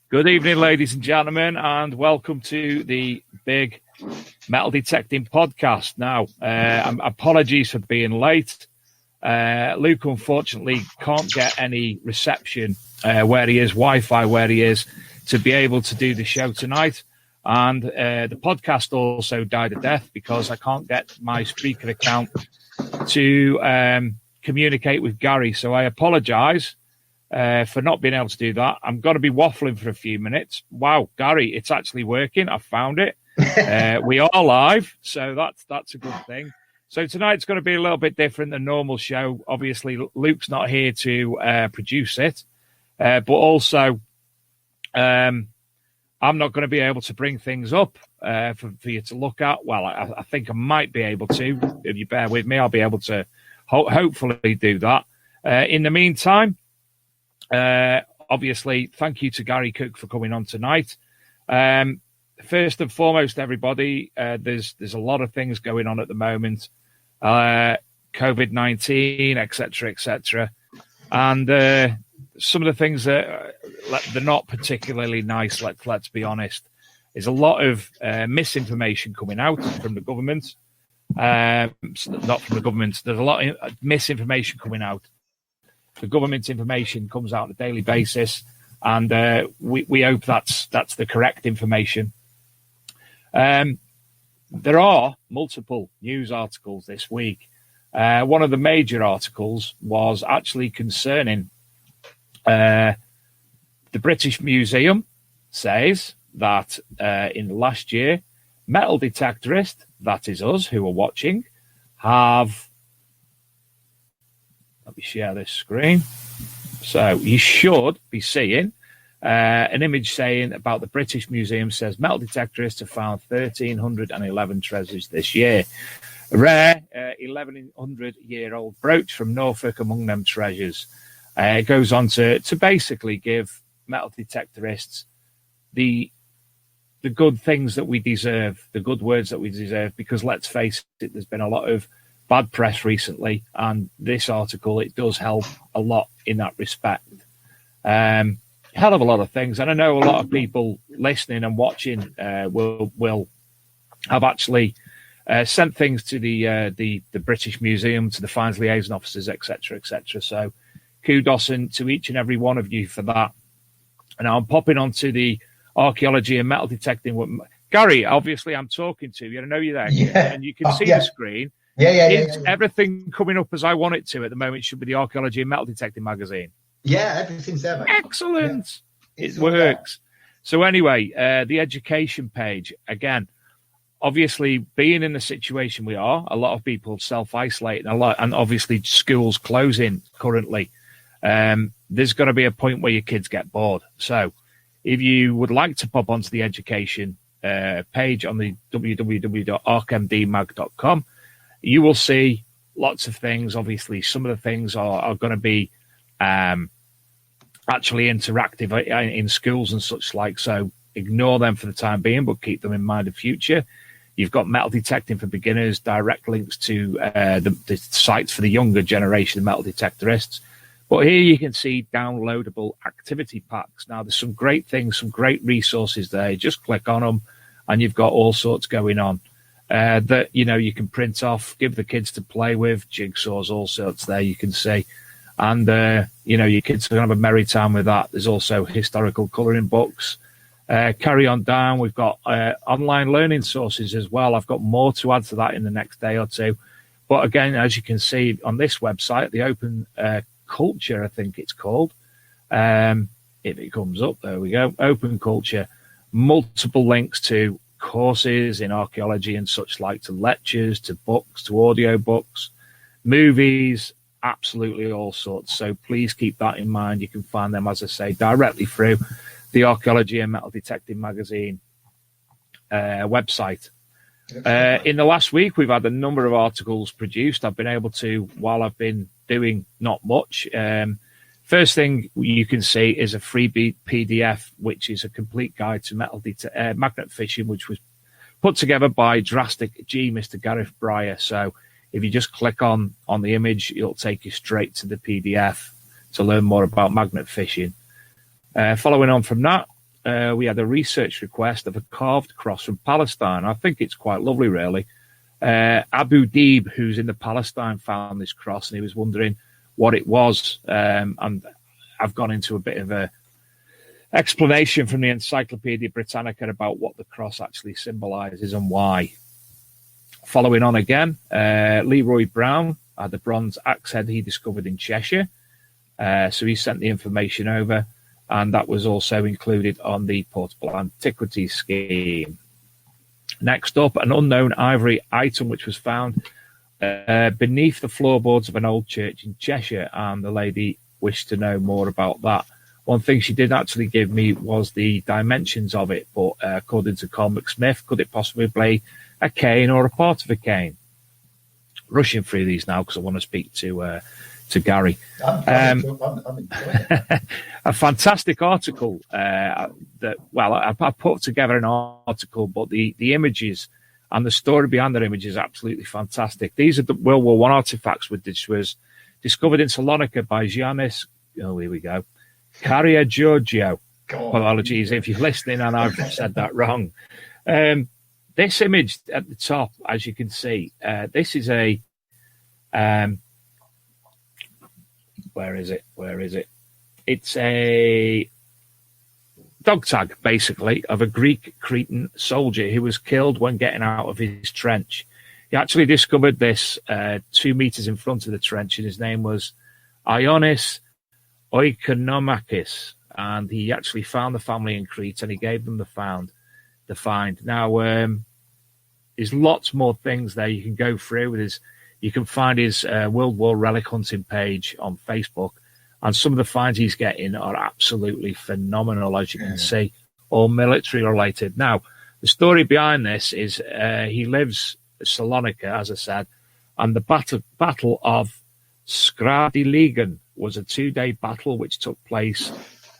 Good evening, ladies and gentlemen, and welcome to the big metal detecting podcast. Now, apologies for being late. Luke, unfortunately, can't get any reception where he is, Wi-Fi where he is, to be able to do the show tonight. And the podcast also died a death because I can't get my Spreaker account to communicate with Gary. So I apologise for not being able to do that. I'm going to be waffling for a few minutes. Wow, Gary, it's actually working. I found it. We are live, so that's a good thing. So tonight's going to be a little bit different than normal show. Obviously, Luke's not here to produce it, but also I'm not going to be able to bring things up for you to look at. Well, I think I might be able to. If you bear with me, I'll be able to hopefully do that. In the meantime, obviously, thank you to Gary Cook for coming on tonight. First and foremost, everybody, there's a lot of things going on at the moment. COVID-19, etc., and some of the things that they're not particularly nice. Let's be honest. There's a lot of misinformation coming out from the government. Not from the government. There's a lot of misinformation coming out. The government information comes out on a daily basis, and we hope that's the correct information. There are multiple news articles this week. One of the major articles was actually concerning the British Museum says that in the last year, metal detectorists, that is us who are watching, have... Let me share this screen. So you should be seeing an image saying about the British Museum says metal detectorists have found 1,311 treasures this year. A rare 1,100-year-old brooch from Norfolk among them treasures. It goes on to basically give metal detectorists the good things that we deserve, the good words that we deserve, because let's face it, there's been a lot of bad press recently, and this article, it does help a lot in that respect. Hell of a lot of things, and I know a lot of people listening and watching will have actually sent things to the British Museum, to the Fines Liaison Officers, etc. So kudos to each and every one of you for that. And I'm popping onto the archaeology and metal detecting. Gary, obviously I'm talking to you. I know you're there, and you can see the screen. Yeah. Everything coming up as I want it to at the moment should be the Archaeology and Metal Detecting magazine. Yeah, everything's there, mate. Excellent. Yeah. It works. So anyway, the education page, again, obviously being in the situation we are, a lot of people self-isolating a lot, and obviously schools closing currently. There's going to be a point where your kids get bored. So if you would like to pop onto the education page on the www.archmdmag.com, you will see lots of things. Obviously, some of the things are going to be actually interactive in schools and such like. So ignore them for the time being, but keep them in mind in future. You've got metal detecting for beginners, direct links to the sites for the younger generation of metal detectorists. But here you can see downloadable activity packs. Now, there's some great things, some great resources there. Just click on them, and you've got all sorts going on. That you can print off, give the kids to play with, jigsaws, all sorts there you can see, and your kids can have a merry time with that. There's also historical colouring books. Carry on down, we've got online learning sources as well. I've got more to add to that in the next day or two, but again, as you can see on this website, the Open Culture, I think it's called, if it comes up, there we go, Open Culture, multiple links to courses in archaeology and such like, to lectures, to books, to audio books, movies, absolutely all sorts. So please keep that in mind. You can find them, as I say, directly through the Archaeology and Metal Detecting magazine website. In the last week, we've had a number of articles produced. I've been able to, while I've been doing not much, first thing you can see is a free PDF, which is a complete guide to magnet fishing, which was put together by Drastic G, Mr. Gareth Breyer. So if you just click on the image, it'll take you straight to the PDF to learn more about magnet fishing. Following on from that, we had a research request of a carved cross from Palestine. I think it's quite lovely, really. Abu Deeb, who's in the Palestine, found this cross, and he was wondering what it was. And I've gone into a bit of a explanation from the Encyclopedia Britannica about what the cross actually symbolises and why. Following on again, Leroy Brown had the bronze axe head he discovered in Cheshire. So he sent the information over, and that was also included on the Portable Antiquities scheme. Next up, an unknown ivory item which was found beneath the floorboards of an old church in Cheshire, and the lady wished to know more about that. One thing she did actually give me was the dimensions of it, but according to Cormac Smith, could it possibly be a cane or a part of a cane? Rushing through these now because I want to speak to Gary. I'm enjoying it. A fantastic article I put together an article, but the images and the story behind the images is absolutely fantastic. These are the World War I artifacts, which was discovered in Salonika by Giannis. Oh, here we go. Carrier Giorgio. Apologies if you're listening and I've said that wrong. This image at the top, as you can see, this is a where is it? It's a dog tag, basically, of a Greek Cretan soldier who was killed when getting out of his trench. He actually discovered this 2 meters in front of the trench, and his name was Ioannis Oikonomakis, and he actually found the family in Crete, and he gave them the find. Now, there's lots more things there you can go through. You can find his World War relic hunting page on Facebook, and some of the finds he's getting are absolutely phenomenal, as you can see, all military related. Now, the story behind this is he lives in Salonika, as I said, and the Battle of Skradiligan was a 2-day battle which took place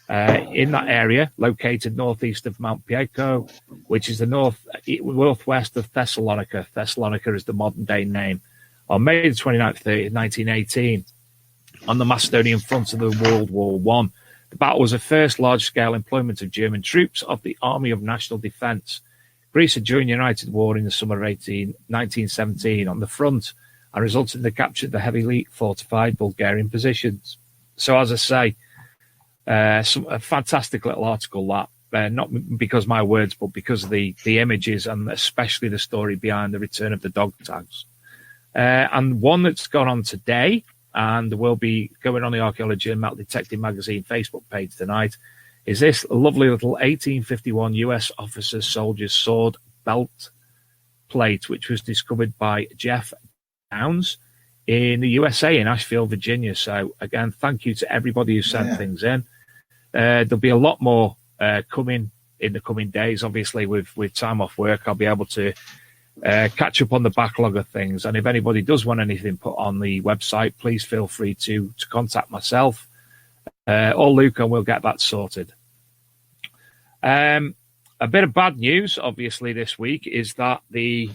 in that area, located northeast of Mount Pieko, which is the northwest of Thessalonica. Thessalonica is the modern-day name. On May 29th, 1918, on the Macedonian front of the World War I. The battle was the first large-scale employment of German troops of the Army of National Defence. Greece had joined the United War in the summer of 1917 on the front, and resulted in the capture of the heavily fortified Bulgarian positions. So, as I say, a fantastic little article that, not because of my words, but because of the images and especially the story behind the return of the dog tags. And one that's gone on today and will be going on the Archaeology and Metal Detecting Magazine Facebook page tonight is this lovely little 1851 US officer's soldier's sword belt plate, which was discovered by Jeff Downs in the USA, in Asheville, Virginia. So, again, thank you to everybody who sent things in. There'll be a lot more coming in the coming days. Obviously, with time off work, I'll be able to catch up on the backlog of things. And if anybody does want anything put on the website, please feel free to contact myself or Luke, and we'll get that sorted. A bit of bad news, obviously, this week is that the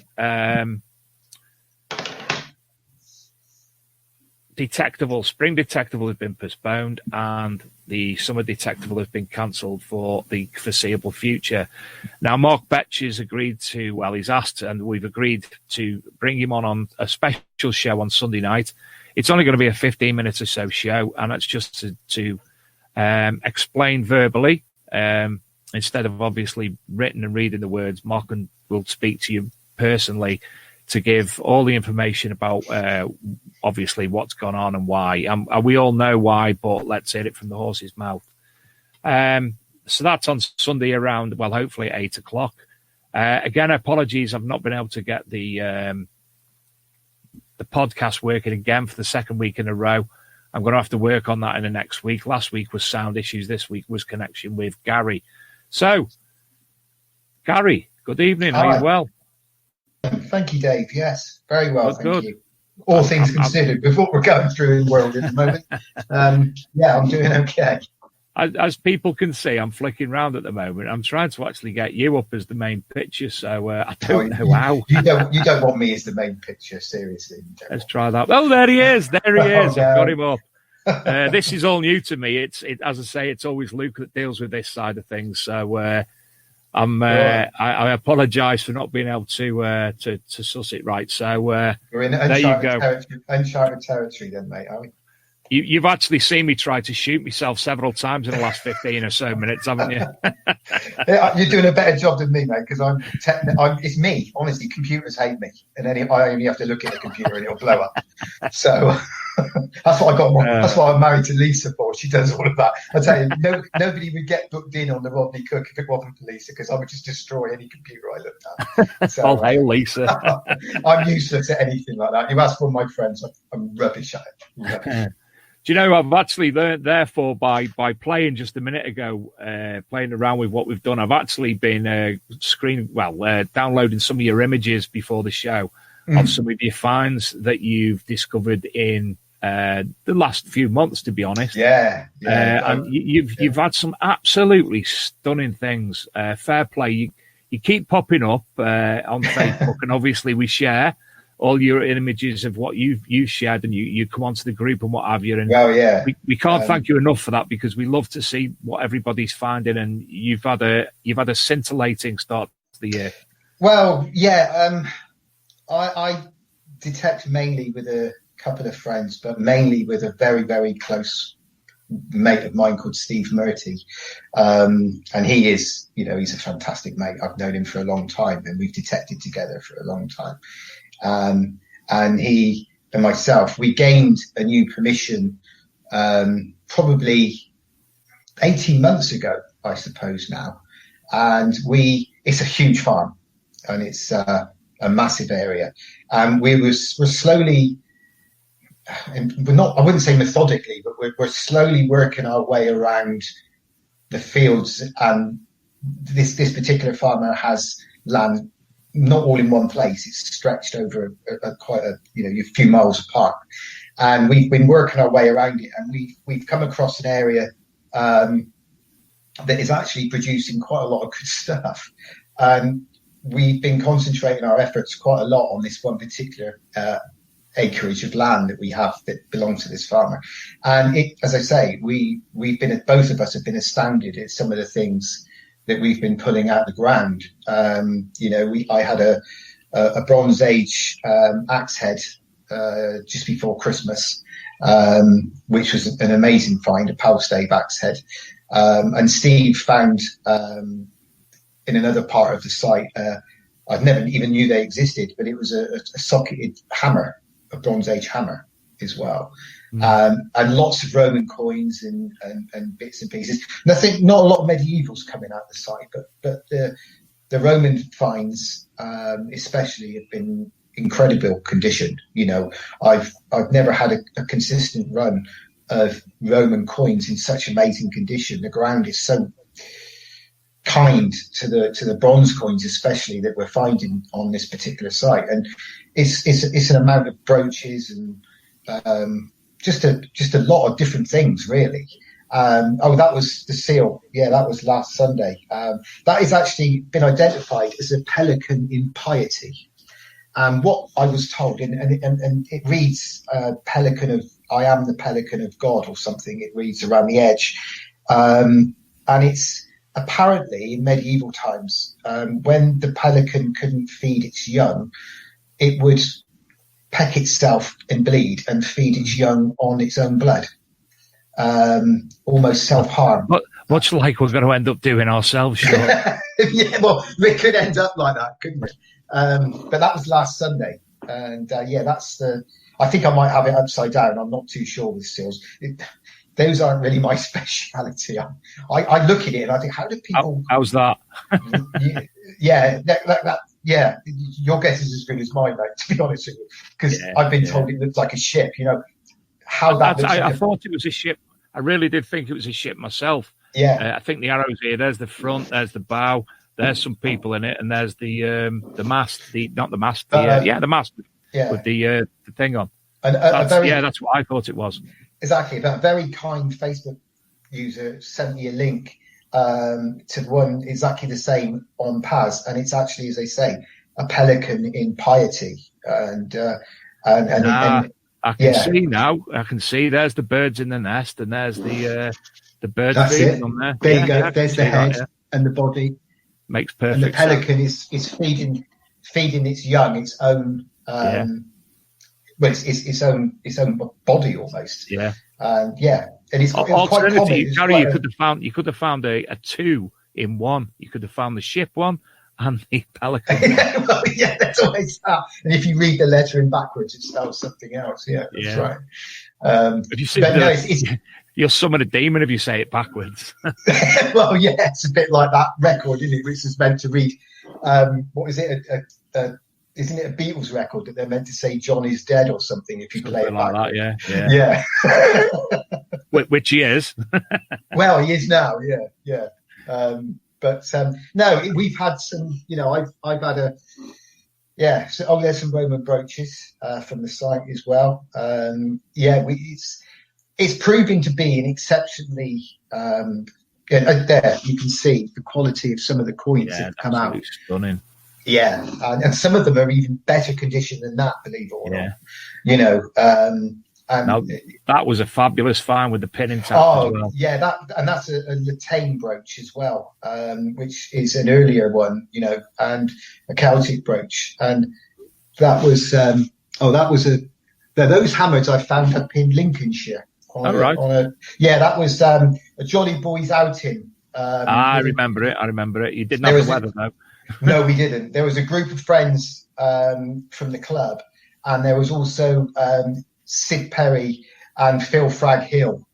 Spring Detectival has been postponed, and the Summer Detectival has been cancelled for the foreseeable future. Now, Mark Betch has agreed to, well, he's asked, and we've agreed to bring him on a special show on Sunday night. It's only going to be a 15-minute or so show, and that's just to explain verbally, instead of obviously written and reading the words. Mark will speak to you personally to give all the information about obviously what's gone on and why. We all know why, but let's hear it from the horse's mouth. So that's on Sunday around, well, hopefully at 8 o'clock. Again, apologies, I've not been able to get the podcast working again for the second week in a row. I'm going to have to work on that in the next week. Last week was sound issues. This week was connection with Gary. So, Gary, good evening. Are you well? Thank you, Dave. Yes, very well. Good. Thank you. All things considered, with what we're going through in the world at the moment, I'm doing okay. As people can see, I'm flicking around at the moment. I'm trying to actually get you up as the main picture, so I don't know how. You don't want me as the main picture, seriously. Let's try that. Oh, there he is. There he is. I've got him up. This is all new to me. As I say, it's always Luke that deals with this side of things. So I apologise for not being able to suss it right. So we're in uncharted territory then, mate, are we? You've actually seen me try to shoot myself several times in the last 15 or so minutes, haven't you? You're doing a better job than me, mate, because it's me. Honestly, computers hate me. And then I only have to look at the computer and it'll blow up. So that's what I got. That's why I'm married to Lisa for. She does all of that. I tell you, nobody would get booked in on the Rodney Cook if it wasn't for Lisa, because I would just destroy any computer I looked at. So, oh, hey, Lisa. I'm useless at anything like that. You ask one of my friends, I'm rubbish at it. Rubbish. Do you know, I've actually learned, therefore, by playing just a minute ago, playing around with what we've done, I've actually been downloading some of your images before the show of some of your finds that you've discovered in the last few months, to be honest. And you've had some absolutely stunning things. Fair play. You keep popping up on Facebook, and obviously we share all your images of what you've shared, and you come onto the group and what have you. And we can't thank you enough for that, because we love to see what everybody's finding, and you've had a scintillating start to the year. Well, yeah, I detect mainly with a couple of friends, but mainly with a very, very close mate of mine called Steve Murty. And he is, he's a fantastic mate. I've known him for a long time, and we've detected together for a long time. And he and myself, we gained a new permission probably 18 months ago, I suppose now. And it's a huge farm, and it's a massive area. And we're slowly, and I wouldn't say methodically, but we're slowly working our way around the fields. And this particular farmer has land not all in one place. It's stretched over quite a few miles apart, and we've been working our way around it, and we've come across an area that is actually producing quite a lot of good stuff. We've been concentrating our efforts quite a lot on this one particular acreage of land that we have that belongs to this farmer. And as I say, both of us have been astounded at some of the things that we've been pulling out the ground. I had a Bronze Age axe head just before Christmas, which was an amazing find, a Palstave axe head. And Steve found in another part of the site, I've never even knew they existed, but it was a socketed hammer, a Bronze Age hammer as well. And lots of Roman coins and bits and pieces. And not a lot of medievals coming out the site, but the Roman finds especially have been incredible condition. I've never had a consistent run of Roman coins in such amazing condition. The ground is so kind to the bronze coins, especially, that we're finding on this particular site. And it's an amount of brooches and just a lot of different things, really. That was the seal. Yeah, that was last Sunday. That has actually been identified as a pelican in piety. What I was told, and it reads pelican of, I am the pelican of God, or something. It reads around the edge. And it's apparently in medieval times, when the pelican couldn't feed its young, it would peck itself and bleed and feed its young on its own blood. Almost self-harm. Much like we're going to end up doing ourselves, sure. Yeah, well, we could end up like that, couldn't we? But that was last Sunday. And that's I think I might have it upside down. I'm not too sure with seals. Those aren't really my speciality. I look at it and I think, how do people... How's that? Yeah, yeah, your guess is as good as mine, mate, to be honest with you, because I've been told it looks like a ship. How that looks I thought it was a ship. I really did think it was a ship myself. Yeah. I think the arrow's here. There's the front. There's the bow. There's some people in it, and there's the mast. The mast. The mast with the thing on. That's what I thought it was. Exactly. But a very kind Facebook user sent me a link to one exactly the same on Paz, and it's actually, as they say, a pelican in piety, and I can see now. I can see there's the birds in the nest, and there's the bird feeding on there. There you go. There's the head and the body. Makes perfect sense. And the pelican is feeding its young its own well, its own body almost. Yeah. And it's alternatively, Gary, you could have found a 2 in 1. You could have found the ship one and the pelican. That's always that. And if you read the lettering backwards, it spells something else. Yeah, that's right. Have you seen you'll summon a demon if you say it backwards. Well, it's a bit like that record, isn't it? Which is meant to read, what is it? Isn't it a Beatles record that they're meant to say John is dead or something if you play it like backwards? that? Yeah. Which he is. Well, he is now. Yeah. No, we've had some. I've had there's some Roman brooches from the site as well. It's proving to be an exceptionally. There you can see the quality of some of the coins that have come out. Stunning. Yeah, and some of them are even better condition than that. Believe it or not. Now, that was a fabulous find with the pin intact as well. Yeah, that's a Latane brooch as well, which is an earlier one, and a Celtic brooch. And that was those hammers I found up in Lincolnshire. That was a Jolly Boys outing. I remember it. You didn't have the weather though. No, we didn't. There was a group of friends from the club, and there was also Sid Perry and Phil Frag Hill,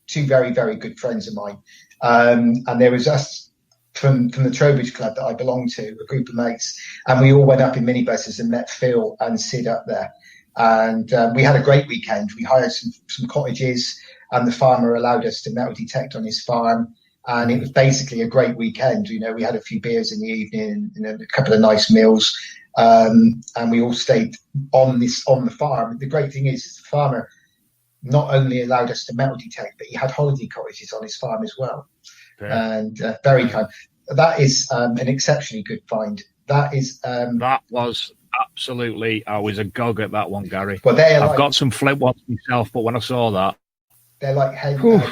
two very, very good friends of mine. And there was us from the Trowbridge Club that I belonged to, a group of mates, and we all went up in minibuses and met Phil and Sid up there. And we had a great weekend. We hired some cottages, and the farmer allowed us to metal detect on his farm. And it was basically a great weekend. We had a few beers in the evening and a couple of nice meals. And we all stayed on the farm. The great thing is the farmer not only allowed us to metal detect, but he had holiday cottages on his farm as well. Yeah. And very kind. That is an exceptionally good find. That was absolutely. I was agog at that one, Gary. Well, I've got some flint ones myself, but when I saw that, they're like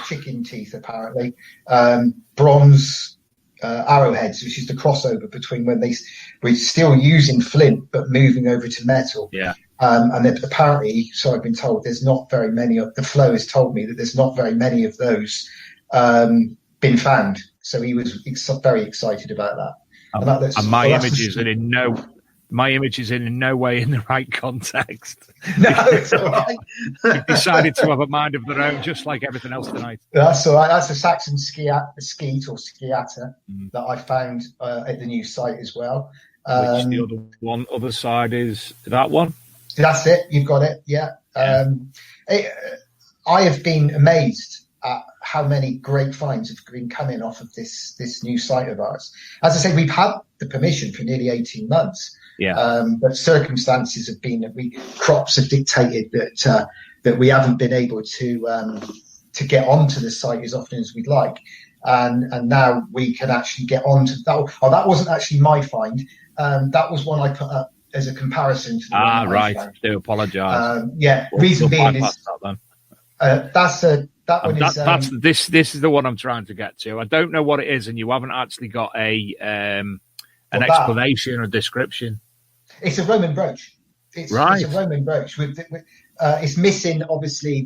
chicken teeth, apparently. Bronze arrowheads, which is the crossover between when we're still using flint but moving over to metal. Yeah. And apparently, so I've been told, there's not very many of the flow has told me that there's not very many of those been found. So he was very excited about that. And my images are in no way in the right context. No, it's all right. We've decided to have a mind of their own, just like everything else tonight. That's all right. That's a Saxon skeet or sciata that I found at the new site as well. Which the other side is that one? That's it. You've got it. Yeah. I have been amazed at how many great finds have been coming off of this new site of ours. As I say, we've had the permission for nearly 18 months. Yeah. But circumstances have been crops have dictated that we haven't been able to get onto the site as often as we'd like. And now we can actually get onto that. Oh, that wasn't actually my find. That was one I put up as a comparison to the one right. I do apologise. Reason being is this is the one I'm trying to get to. I don't know what it is, and you haven't actually got an explanation or description. It's a Roman brooch. It's a Roman brooch it's missing obviously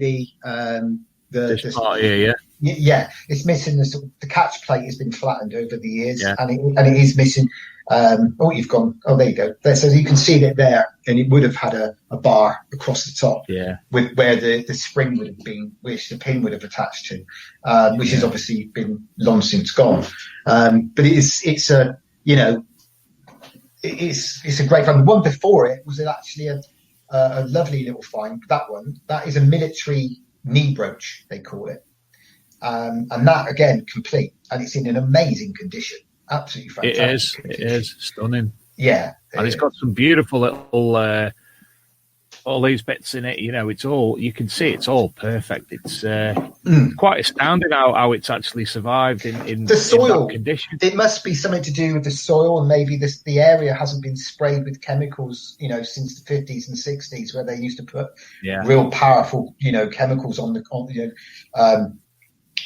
this part here, it's missing the catch plate has been flattened over the years, and it is missing. You've gone. Oh, there you go. So you can see it there, and it would have had a bar across the top, with where the spring would have been, which the pin would have attached to, which has obviously been long since gone. But it's a It's a great find. The one before it was actually a lovely little find. That is a military knee brooch, they call it, and that again complete, and it's in an amazing condition, absolutely fantastic. It is stunning. Yeah, and it's got some beautiful little all these bits in it. It's all, you can see it's all perfect. It's quite astounding how it's actually survived in the soil in that condition. It must be something to do with the soil, and maybe the area hasn't been sprayed with chemicals, since the 50s and 60s, where they used to put real powerful, chemicals on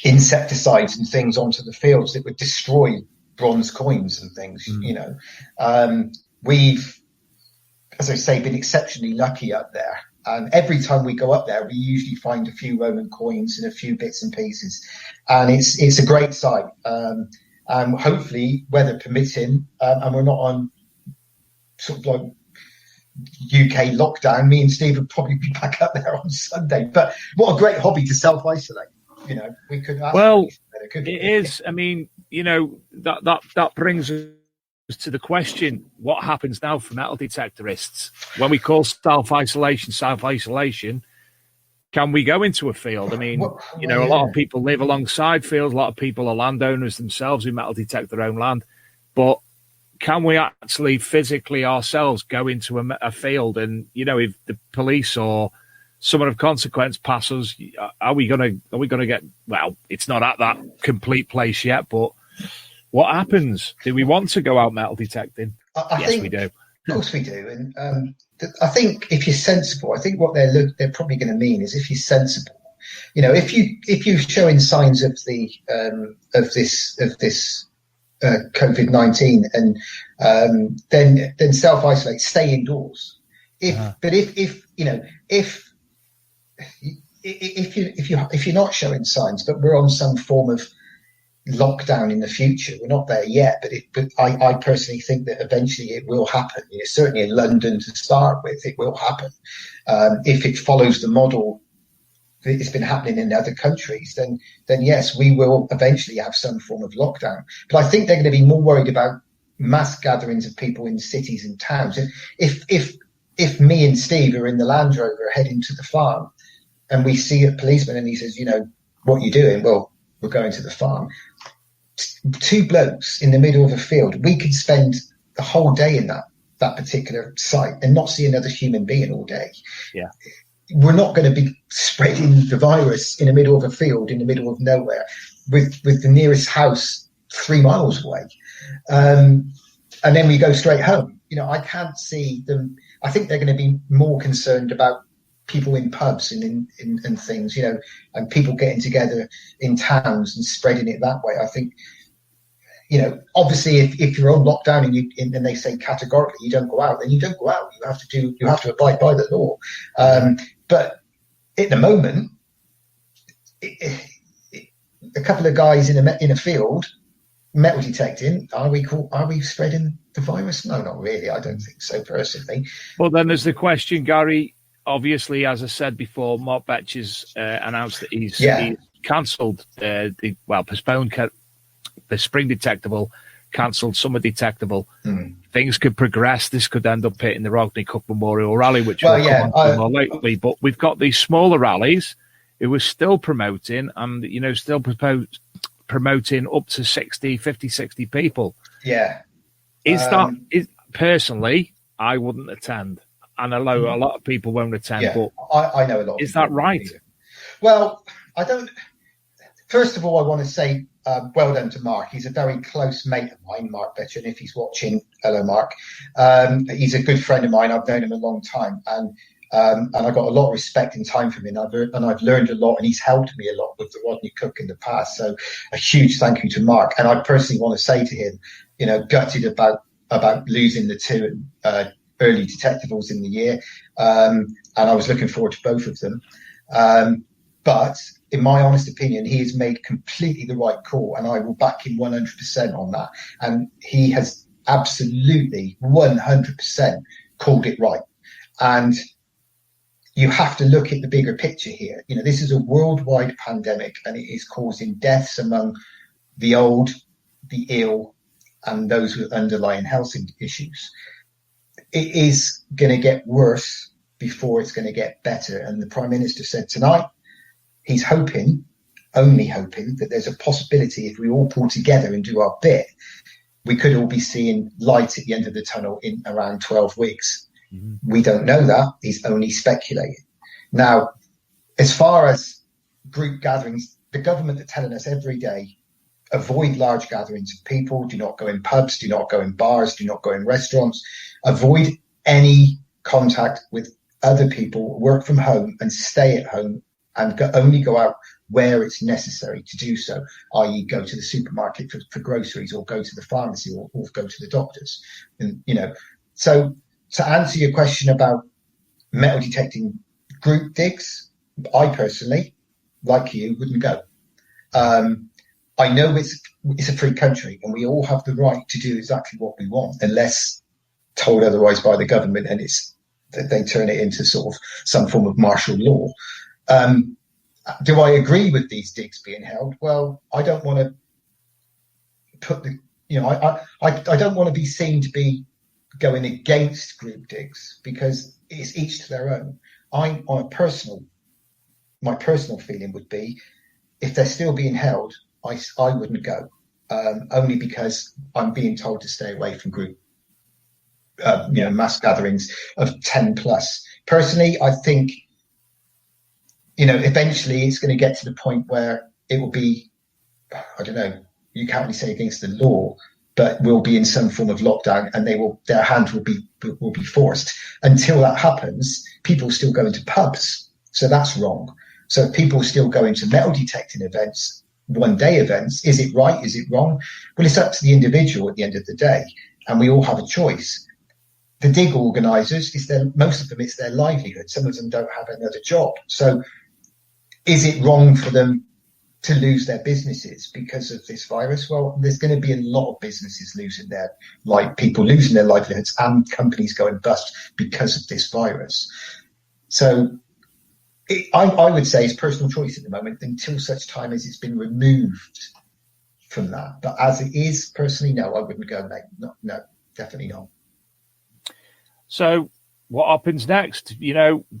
insecticides and things onto the fields that would destroy bronze coins and things. We've, as I say, been exceptionally lucky up there. And every time we go up there, we usually find a few Roman coins and a few bits and pieces. And it's a great sight. Hopefully, weather permitting, and we're not on sort of like UK lockdown, me and Steve would probably be back up there on Sunday. But what a great hobby to self-isolate. We could ask it is. I mean, that brings us to the question: what happens now for metal detectorists when we call self-isolation? Can we go into a field? I mean, a lot of people live alongside fields. A lot of people are landowners themselves who metal detect their own land. But can we actually physically ourselves go into a field and, if the police or someone of consequence passes, are we gonna get? Well, it's not at that complete place yet, but what happens? Do we want to go out metal detecting? I think we do. Of course we do, and I think if you're sensible, I think what they're probably going to mean is if you're sensible, if you're showing signs of the this COVID-19, and then self-isolate, stay indoors. But if you're not showing signs, but we're on some form of lockdown in the future, we're not there yet, but I personally think that eventually it will happen. Certainly in London to start with, it will happen. If it follows the model that has been happening in other countries, then yes, we will eventually have some form of lockdown. But I think they're going to be more worried about mass gatherings of people in cities and towns. And if me and Steve are in the Land Rover heading to the farm, and we see a policeman and he says, what are you doing? Well, we're going to the farm. Two blokes in the middle of a field, we could spend the whole day in that particular site and not see another human being all day. Yeah. We're not going to be spreading the virus in the middle of a field, in the middle of nowhere, with the nearest house 3 miles away. And then we go straight home. I can't see them. I think they're going to be more concerned about people in pubs and things, and people getting together in towns and spreading it that way. I think, obviously if you're on lockdown and they say categorically you don't go out, then you don't go out. You have to abide by the law. But at the moment, a couple of guys in a field metal detecting, are we spreading the virus? No, not really. I don't think so personally. Well, then there's the question, Gary. Obviously, as I said before, Mark Betcher's announced that he's cancelled postponed the spring detectable, cancelled summer detectable. Things could progress. This could end up hitting the Rodney Cup Memorial Rally, which we'll come on to more lately. But we've got these smaller rallies who are still promoting and, still promoting up to 60 people. Yeah. Personally, I wouldn't attend. And I know a lot of people won't attend, but I know a lot. Is that right? Well, I don't. First of all, I want to say well done to Mark. He's a very close mate of mine, Mark Betcher. And if he's watching, hello, Mark. He's a good friend of mine. I've known him a long time, and I got a lot of respect and time from him. I've learned a lot, and he's helped me a lot with the Rodney Cook in the past. So a huge thank you to Mark. And I personally want to say to him, gutted about losing the two early detectables in the year, and I was looking forward to both of them. But in my honest opinion, he has made completely the right call, and I will back him 100% on that. And he has absolutely 100% called it right. And you have to look at the bigger picture here. This is a worldwide pandemic, and it is causing deaths among the old, the ill, and those with underlying health issues. It is going to get worse before it's going to get better. And the Prime Minister said tonight, he's only hoping, that there's a possibility if we all pull together and do our bit, we could all be seeing light at the end of the tunnel in around 12 weeks. We don't know that. He's only speculating. Now, as far as group gatherings, the government are telling us every day, avoid large gatherings of people, do not go in pubs, do not go in bars, do not go in restaurants, avoid any contact with other people, work from home and stay at home, and only go out where it's necessary to do so, i.e. go to the supermarket for groceries, or go to the pharmacy, or go to the doctors. And, so to answer your question about metal detecting group digs, I personally, like you, wouldn't go. I know it's a free country and we all have the right to do exactly what we want, unless told otherwise by the government, and they turn it into sort of some form of martial law. Do I agree with these digs being held? Well, I don't want to put I don't want to be seen to be going against group digs, because it's each to their own. My personal feeling would be, if they're still being held, I wouldn't go, only because I'm being told to stay away from group, mass gatherings of 10 plus. Personally, I think, eventually it's going to get to the point where it will be, I don't know, you can't really say against the law, but will be in some form of lockdown, and their hand will be forced. Until that happens, people still go into pubs, so that's wrong. So people still go into metal detecting events, one-day events. Is it right? Is it wrong? Well, it's up to the individual at the end of the day, and we all have a choice. The dig organisers, most of them, it's their livelihood. Some of them don't have another job. So is it wrong for them to lose their businesses because of this virus? Well, there's going to be a lot of businesses people losing their livelihoods, and companies going bust because of this virus. So I would say it's personal choice at the moment, until such time as it's been removed from that. But as it is, personally, no, I wouldn't go, mate. No, definitely not. So what happens next?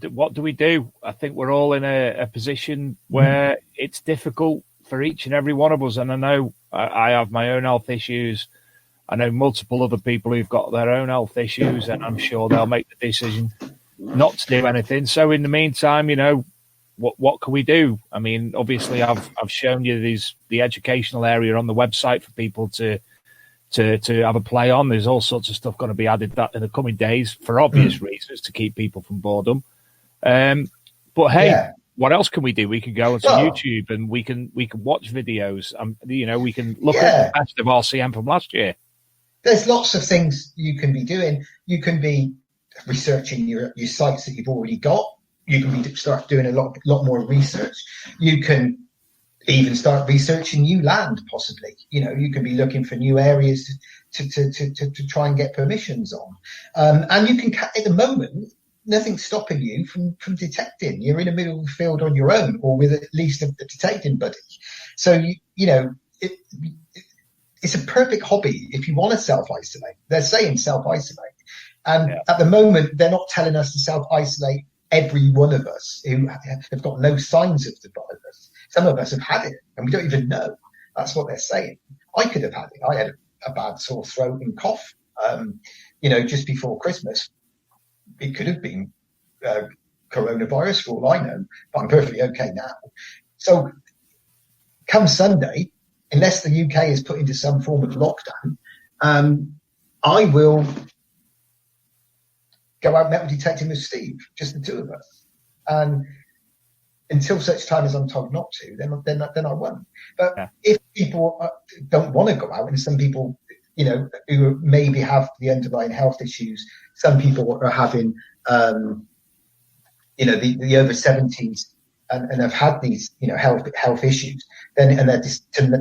What do we do? I think we're all in a position where it's difficult for each and every one of us. And I know I have my own health issues. I know multiple other people who've got their own health issues, and I'm sure they'll make the decision not to do anything. So in the meantime, what can we do? I mean, obviously I've shown you the educational area on the website for people to have a play on. There's all sorts of stuff going to be added that in the coming days for obvious reasons, to keep people from boredom. But hey, what else can we do? We can go onto YouTube and we can watch videos. We can look at the best of RCM from last year. There's lots of things you can be doing. You can be researching your sites that you've already got. You can start doing a lot more research. You can even start researching new land, possibly. You can be looking for new areas to try and get permissions on. And you can, at the moment, nothing's stopping you from detecting. You're in the middle of the field on your own, or with at least a detecting buddy. So, it's a perfect hobby if you want to self-isolate. They're saying self-isolate. And at the moment, they're not telling us to self-isolate every one of us who have got no signs of the virus. Some of us have had it and we don't even know. That's what they're saying. I could have had it. I had a bad sore throat and cough, just before Christmas. It could have been coronavirus for all I know, but I'm perfectly okay now. So come Sunday, unless the UK is put into some form of lockdown, I will go out metal detecting with Steve, just the two of us. And until such time as I'm told not to, then I won't. But if people don't want to go out, and some people, who maybe have the underlying health issues, some people are having, the over 70s and have had these, health issues, then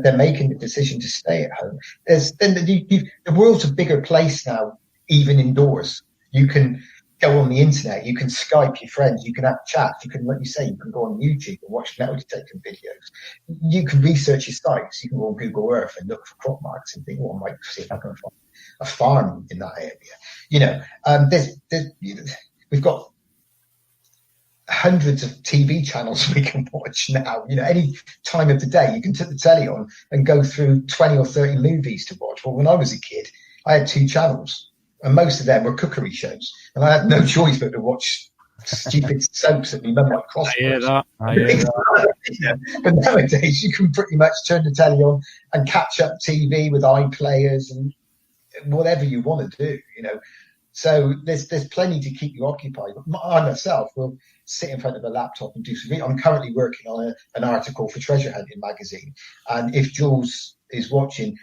they're making the decision to stay at home. The world's a bigger place now, even indoors. You can go on the internet, you can Skype your friends, you can have chats, you can, like you say, you can go on YouTube and watch metal detecting videos. You can research your sites. You can go on Google Earth and look for crop marks and think, I might see if I can find a farm in that area. We've got hundreds of TV channels we can watch now. Any time of the day, you can put the telly on and go through 20 or 30 movies to watch. Well, when I was a kid, I had 2 channels. and most of them were cookery shows, and I had no choice but to watch stupid soaps that my mum might cross. I hear that. Yeah. But nowadays you can pretty much turn the telly on and catch up TV with iPlayers and whatever you want to do, So there's plenty to keep you occupied. I myself will sit in front of a laptop and do some reading. I'm currently working on an article for Treasure Hunting magazine, and if Jules is watching,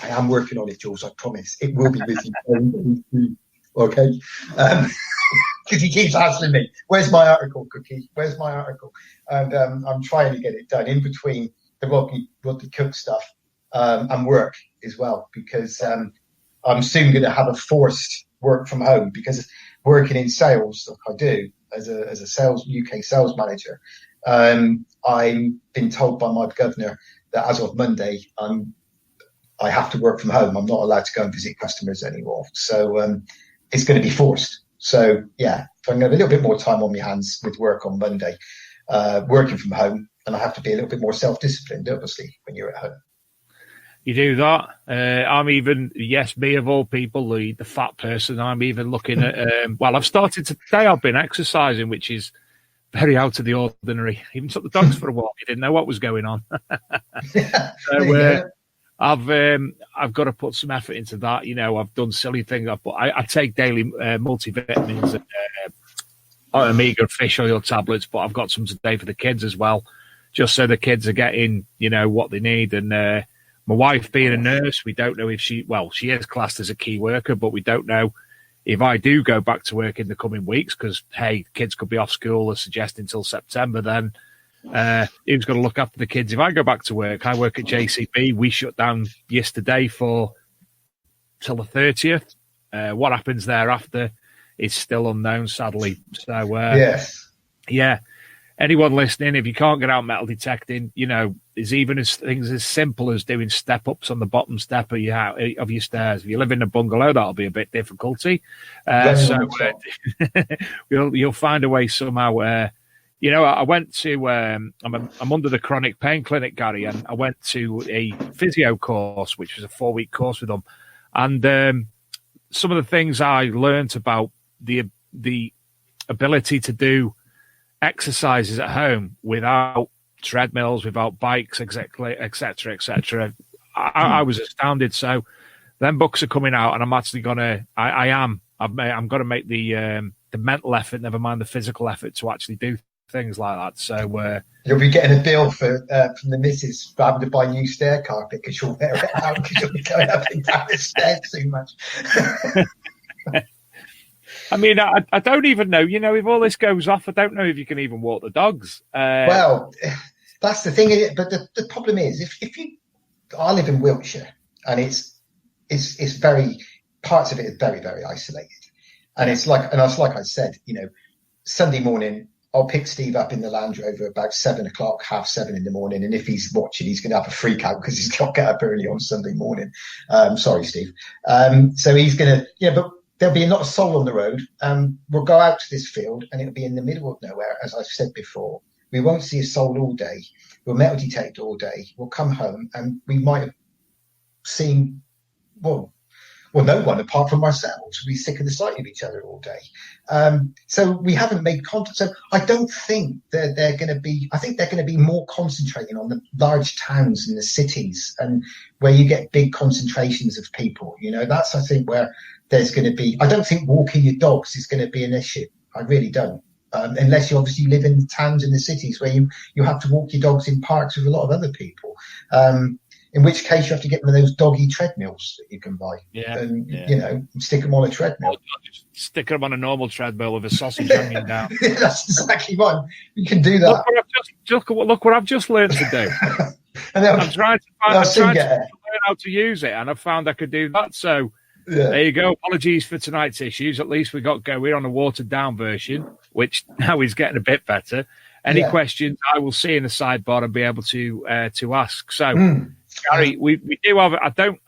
I am working on it, Jules. I promise it will be with you. Okay. Because he keeps asking me, "Where's my article, Cookie? Where's my article?" And I'm trying to get it done in between the Rodney Cook stuff and work as well, because I'm soon going to have a forced work from home, because working in sales like I do as a UK sales manager, I've been told by my governor that as of Monday I have to work from home. I'm not allowed to go and visit customers anymore. So it's going to be forced. So yeah, so I'm going to have a little bit more time on my hands with work on Monday, working from home, and I have to be a little bit more self-disciplined, obviously, when you're at home. You do that. I'm even, me of all people, the fat person, I'm even looking at, I've started today, I've been exercising, which is very out of the ordinary. Even took the dogs for a walk. You didn't know what was going on. So I've got to put some effort into that. I've done silly things. I take daily multivitamins and omega fish oil tablets, but I've got some today for the kids as well, just so the kids are getting, what they need. And my wife being a nurse, we don't know if she is classed as a key worker, but we don't know if I do go back to work in the coming weeks, because, hey, kids could be off school as suggested until September. Then who's going to look after the kids if I go back to work? I work at JCB. We shut down yesterday till the 30th. What happens thereafter is still unknown, sadly. So, yes. Yeah. Anyone listening, if you can't get out metal detecting, there's even things as simple as doing step-ups on the bottom step of your stairs. If you live in a bungalow, that'll be a bit difficulty. You'll find a way somehow. I went to, I'm under the chronic pain clinic, Gary, and I went to a physio course, which was a 4-week course with them. And some of the things I learned about the ability to do exercises at home without treadmills, without bikes, etc., etc. I was astounded. So then books are coming out, and I'm actually gonna. I'm gonna make the mental effort, never mind the physical effort, to actually do things like that. So you'll be getting a bill from the missus for having to buy new stair carpet because you'll wear it out because you'll be going up and down the stairs too much. I mean, I don't even know, if all this goes off, I don't know if you can even walk the dogs. Well, that's the thing. But the problem is, I live in Wiltshire, and it's very, parts of it is very, very isolated. And it's like I said, Sunday morning, I'll pick Steve up in the Land Rover about 7 o'clock, 7:30 in the morning. And if he's watching, he's going to have a freak out because he's got to get up early on Sunday morning. Sorry, Steve. So he's going to, but there'll be not a soul on the road. We'll go out to this field, and it'll be in the middle of nowhere, as I've said before. We won't see a soul all day. We'll metal detect all day. We'll come home, and we might have seen, no one apart from ourselves. We're sick of the sight of each other all day. So we haven't made contact. So I don't think that they're going to be. I think they're going to be more concentrating on the large towns and the cities, and where you get big concentrations of people. That's, I think, where there's going to be. I don't think walking your dogs is going to be an issue. I really don't. Unless you obviously live in the towns and the cities where you have to walk your dogs in parks with a lot of other people. In which case you have to get one of those doggy treadmills that you can buy. Yeah. And, stick them on a treadmill. Or just stick them on a normal treadmill with a sausage hanging down. That's exactly right. You can do that. Look what I've just learned to do. I'm trying to learn how to use it, and I found I could do that. So there you go. Apologies for tonight's issues. At least we got going on a watered down version, which now is getting a bit better. Any questions I will see in the sidebar and be able to ask. So, Gary, we do have.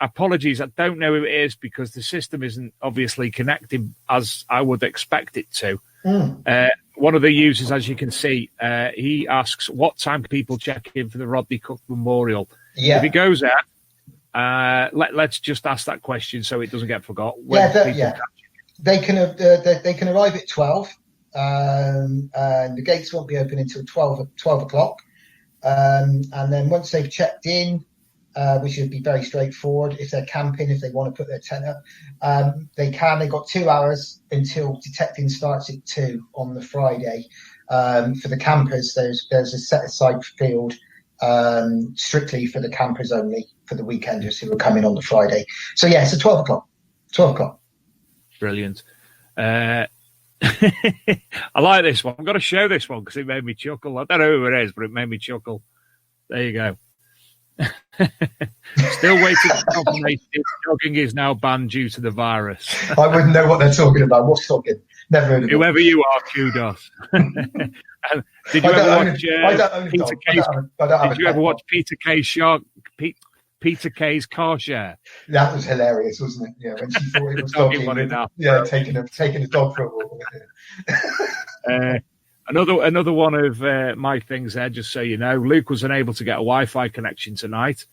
Apologies. I don't know who it is because the system isn't obviously connecting as I would expect it to. One of the users, as you can see, he asks what time people check in for the Rodney Cook Memorial. If he goes out let's just ask that question so it doesn't get forgot. They can arrive at 12, and the gates won't be open until 12 o'clock. And then once they've checked in, which should be very straightforward. If they're camping, if they want to put their tent up, they can. They've got 2 hours until detecting starts at 2 on the Friday. For the campers, there's a set aside field strictly for the campers only, for the weekenders who are coming on the Friday. So yeah, it's at 12 o'clock. 12 o'clock. Brilliant. I like this one. I'm going to show this one because it made me chuckle. I don't know who it is, but it made me chuckle. There you go. Still waiting for confirmation. Jogging is now banned due to the virus. I wouldn't know what they're talking about. What's talking? Never heard of it. Whoever you are, kudos. Did you ever watch Peter K's car share? That was hilarious, wasn't it? Yeah, when she thought it was taking a dog for a walk. Another one of my things there, just so you know, Luke was unable to get a Wi-Fi connection tonight,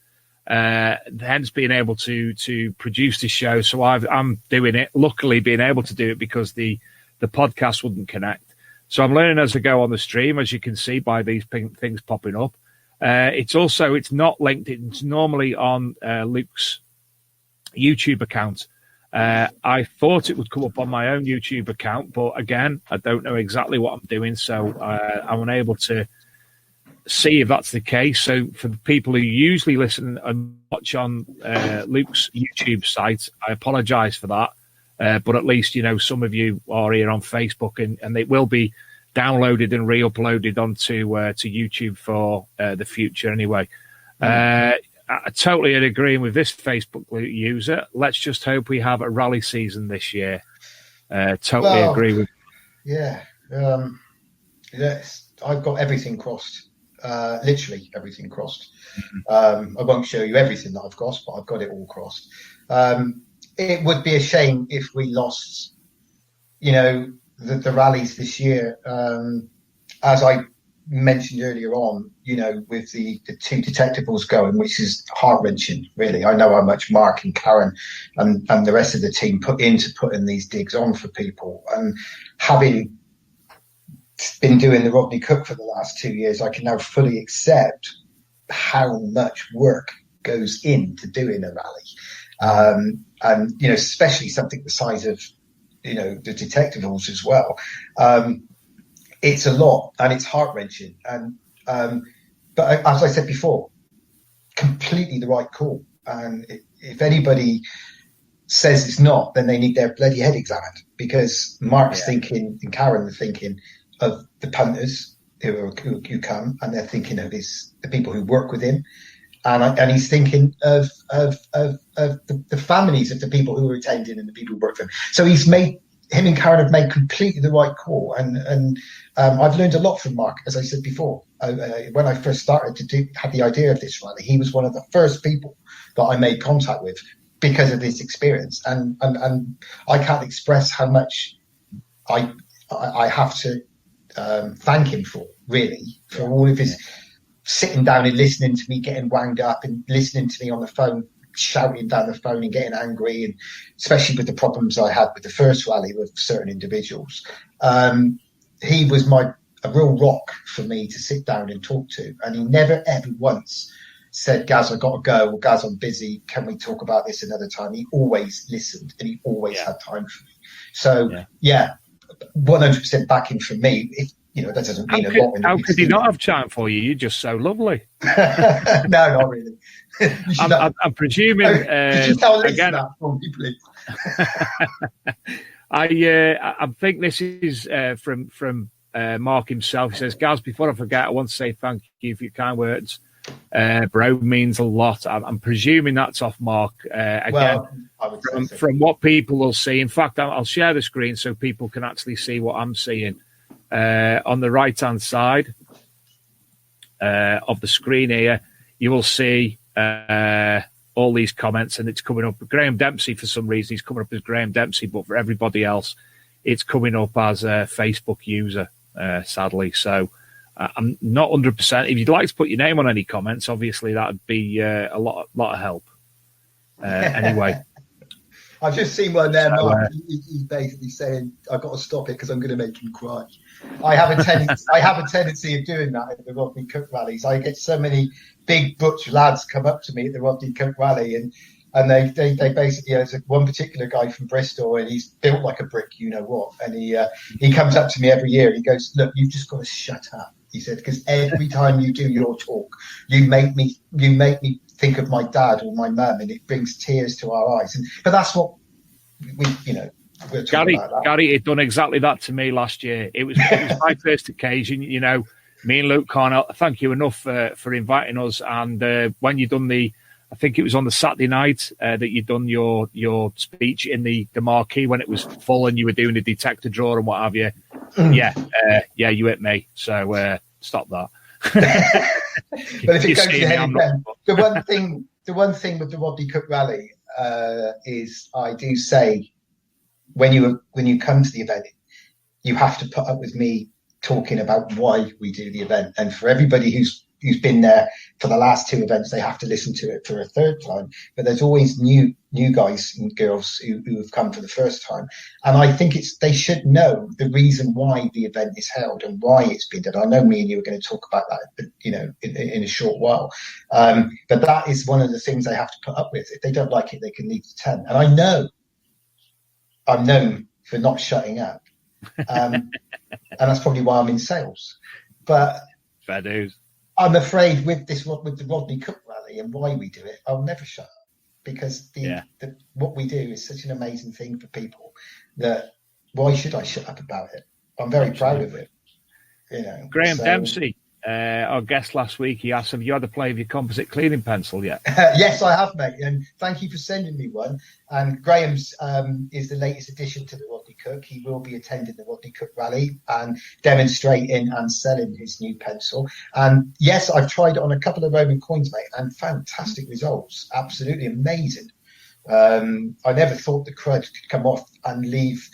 hence being able to produce this show. So I'm doing it, luckily being able to do it because the podcast wouldn't connect. So I'm learning as I go on the stream, as you can see by these things popping up. It's not linked. It's normally on Luke's YouTube account. I thought it would come up on my own YouTube account, but again, I don't know exactly what I'm doing, so I'm unable to see if that's the case. So for the people who usually listen and watch on Luke's YouTube site, I apologise for that. But at least, some of you are here on Facebook, and it will be downloaded and re-uploaded onto to YouTube for the future anyway. I totally agree with this Facebook user. Let's just hope we have a rally season this year. Totally agree with. Yeah. Yes, I've got everything crossed. Literally everything crossed. I won't show you everything that I've crossed, but I've got it all crossed. It would be a shame if we lost, the rallies this year. As I mentioned earlier on, with the 2 detectables going, which is heart-wrenching, really. I know how much Mark and Karen and the rest of the team put into putting these digs on for people. And having been doing the Rodney Cook for the last 2 years, I can now fully accept how much work goes into doing a rally. And, especially something the size of, the detectables as well. It's a lot and it's heart-wrenching. But as I said before, completely the right call. And if anybody says it's not, then they need their bloody head examined, because Mark's thinking and Karen are thinking of the punters who come, and they're thinking of the people who work with him. And he's thinking of the families of the people who are attending and the people who work for him. So him and Karen have made completely the right call. And I've learned a lot from Mark, as I said before. When I first started had the idea of this rally, he was one of the first people that I made contact with because of this experience. And I can't express how much I have to thank him for, really, for all of his sitting down and listening to me getting wound up and listening to me on the phone, shouting down the phone and getting angry, and especially with the problems I had with the first rally with certain individuals. He was a real rock for me to sit down and talk to, and he never ever once said, "Gaz, I got to go," or "Gaz, I'm busy, can we talk about this another time?" He always listened, and he always had time for me. So 100% backing from me. That doesn't mean a lot. How could he not have time for you? You're just so lovely. No, not really. I'm presuming. Could you tell again, that for me, please? I think this is from Mark himself. He says, "Gaz, before I forget, I want to say thank you for your kind words. Bro means a lot." I'm presuming that's off Mark. Again, from what people will see. In fact, I'll share the screen so people can actually see what I'm seeing. On the right-hand side of the screen here, you will see all these comments, and it's coming up. Graham Dempsey, for some reason, he's coming up as Graham Dempsey, but for everybody else, it's coming up as a Facebook user, sadly. So I'm not 100%. If you'd like to put your name on any comments, obviously that would be a lot of help. Anyway. I've just seen one there, Mark. He's basically saying, "I've got to stop it because I'm going to make him cry." I have a tendency of doing that at the Rodney Cook rallies. I get so many big butch lads come up to me at the Rodney Cook rally, and they basically, there's one particular guy from Bristol, and he's built like a brick, you know what? And he comes up to me every year and he goes, "Look, you've just got to shut up," he said, "because every time you do your talk, you make me think of my dad or my mum, and it brings tears to our eyes." But that's what we're talking about. Gary, it done exactly that to me last year. It was my first occasion. You know, me and Luke can't thank you enough for inviting us. And when you done I think it was on the Saturday night that you done your speech in the marquee when it was full and you were doing the detector draw and what have you. Yeah, you hit me. So stop that. But if it goes to head again, the one thing with the Rodney Cook rally is, I do say, when you come to the event, you have to put up with me talking about why we do the event. And for everybody who's been there for the last two events, they have to listen to it for a third time. But there's always new guys and girls who have come for the first time. And I think they should know the reason why the event is held and why it's been done. I know me and you are going to talk about that, in a short while. But that is one of the things they have to put up with. If they don't like it, they can leave the tent. And I know I'm known for not shutting up. And that's probably why I'm in sales. But fair dues. I'm afraid with the Rodney Cook rally and why we do it, I'll never shut up, because what we do is such an amazing thing for people that why should I shut up about it? I'm very proud of it. Graham Dempsey, our guest last week, he asked, "Have you had a play of your composite cleaning pencil yet?" Yes, I have, mate, and thank you for sending me one. And Graham's is the latest addition to the Rodney Cook. He will be attending the Rodney Cook rally and demonstrating and selling his new pencil. And yes, I've tried it on a couple of Roman coins, mate, and fantastic results. Absolutely amazing. I never thought the crud could come off and leave.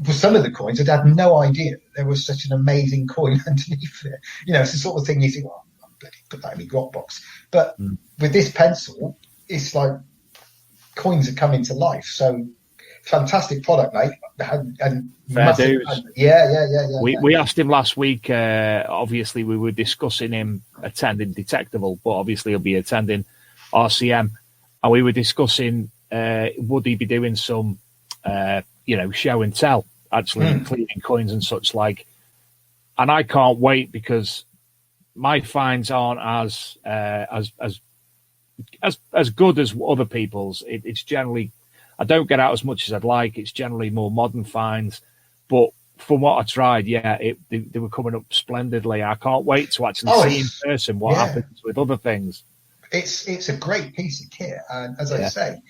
For some of the coins, I'd had no idea there was such an amazing coin underneath it. It's the sort of thing you think, "Oh, I'll bloody put that in my grot box." But with this pencil, it's like coins are coming to life. So fantastic product, mate. And fair dues. Yeah. We asked him last week. Obviously, we were discussing him attending Detectable, but obviously he'll be attending RCM, and we were discussing would he be doing some show and tell, actually cleaning coins and such like. And I can't wait, because my finds aren't as good as other people's. It's generally, I don't get out as much as I'd like. It's generally more modern finds, but from what I tried, they were coming up splendidly. I can't wait to actually see in person what happens with other things. It's a great piece of kit, and as I say,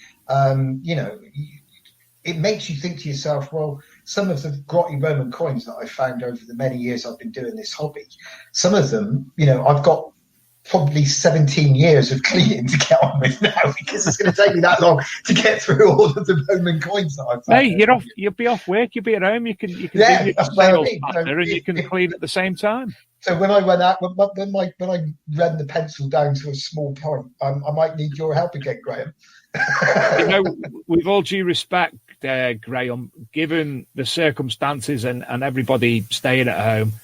it makes you think to yourself, well, some of the grotty Roman coins that I found over the many years I've been doing this hobby, some of them, I've got probably 17 years of cleaning to get on with now, because it's going to take me that long to get through all of the Roman coins that I've found. Hey, you'll be off work, you'll be at home, you can do your sales partner, and you can clean at the same time. So when I run out, when I run the pencil down to a small point, I might need your help again, Graham. With all due respect, Graham, given the circumstances and everybody staying at home,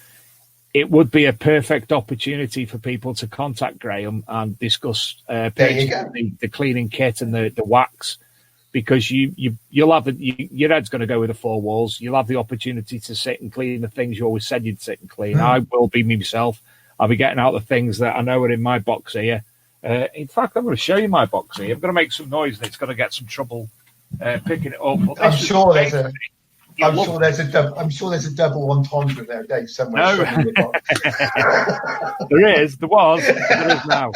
it would be a perfect opportunity for people to contact Graham and discuss the cleaning kit and the wax, because you'll have your head's going to go with the four walls. You'll have the opportunity to sit and clean the things you always said you'd sit and clean. I will be myself. I'll be getting out the things that I know are in my box here. In fact, I'm going to show you my box here. I'm going to make some noise and it's going to get some trouble picking it up. I'm sure there's a double entendre there, Dave, somewhere. No. There was, there is now.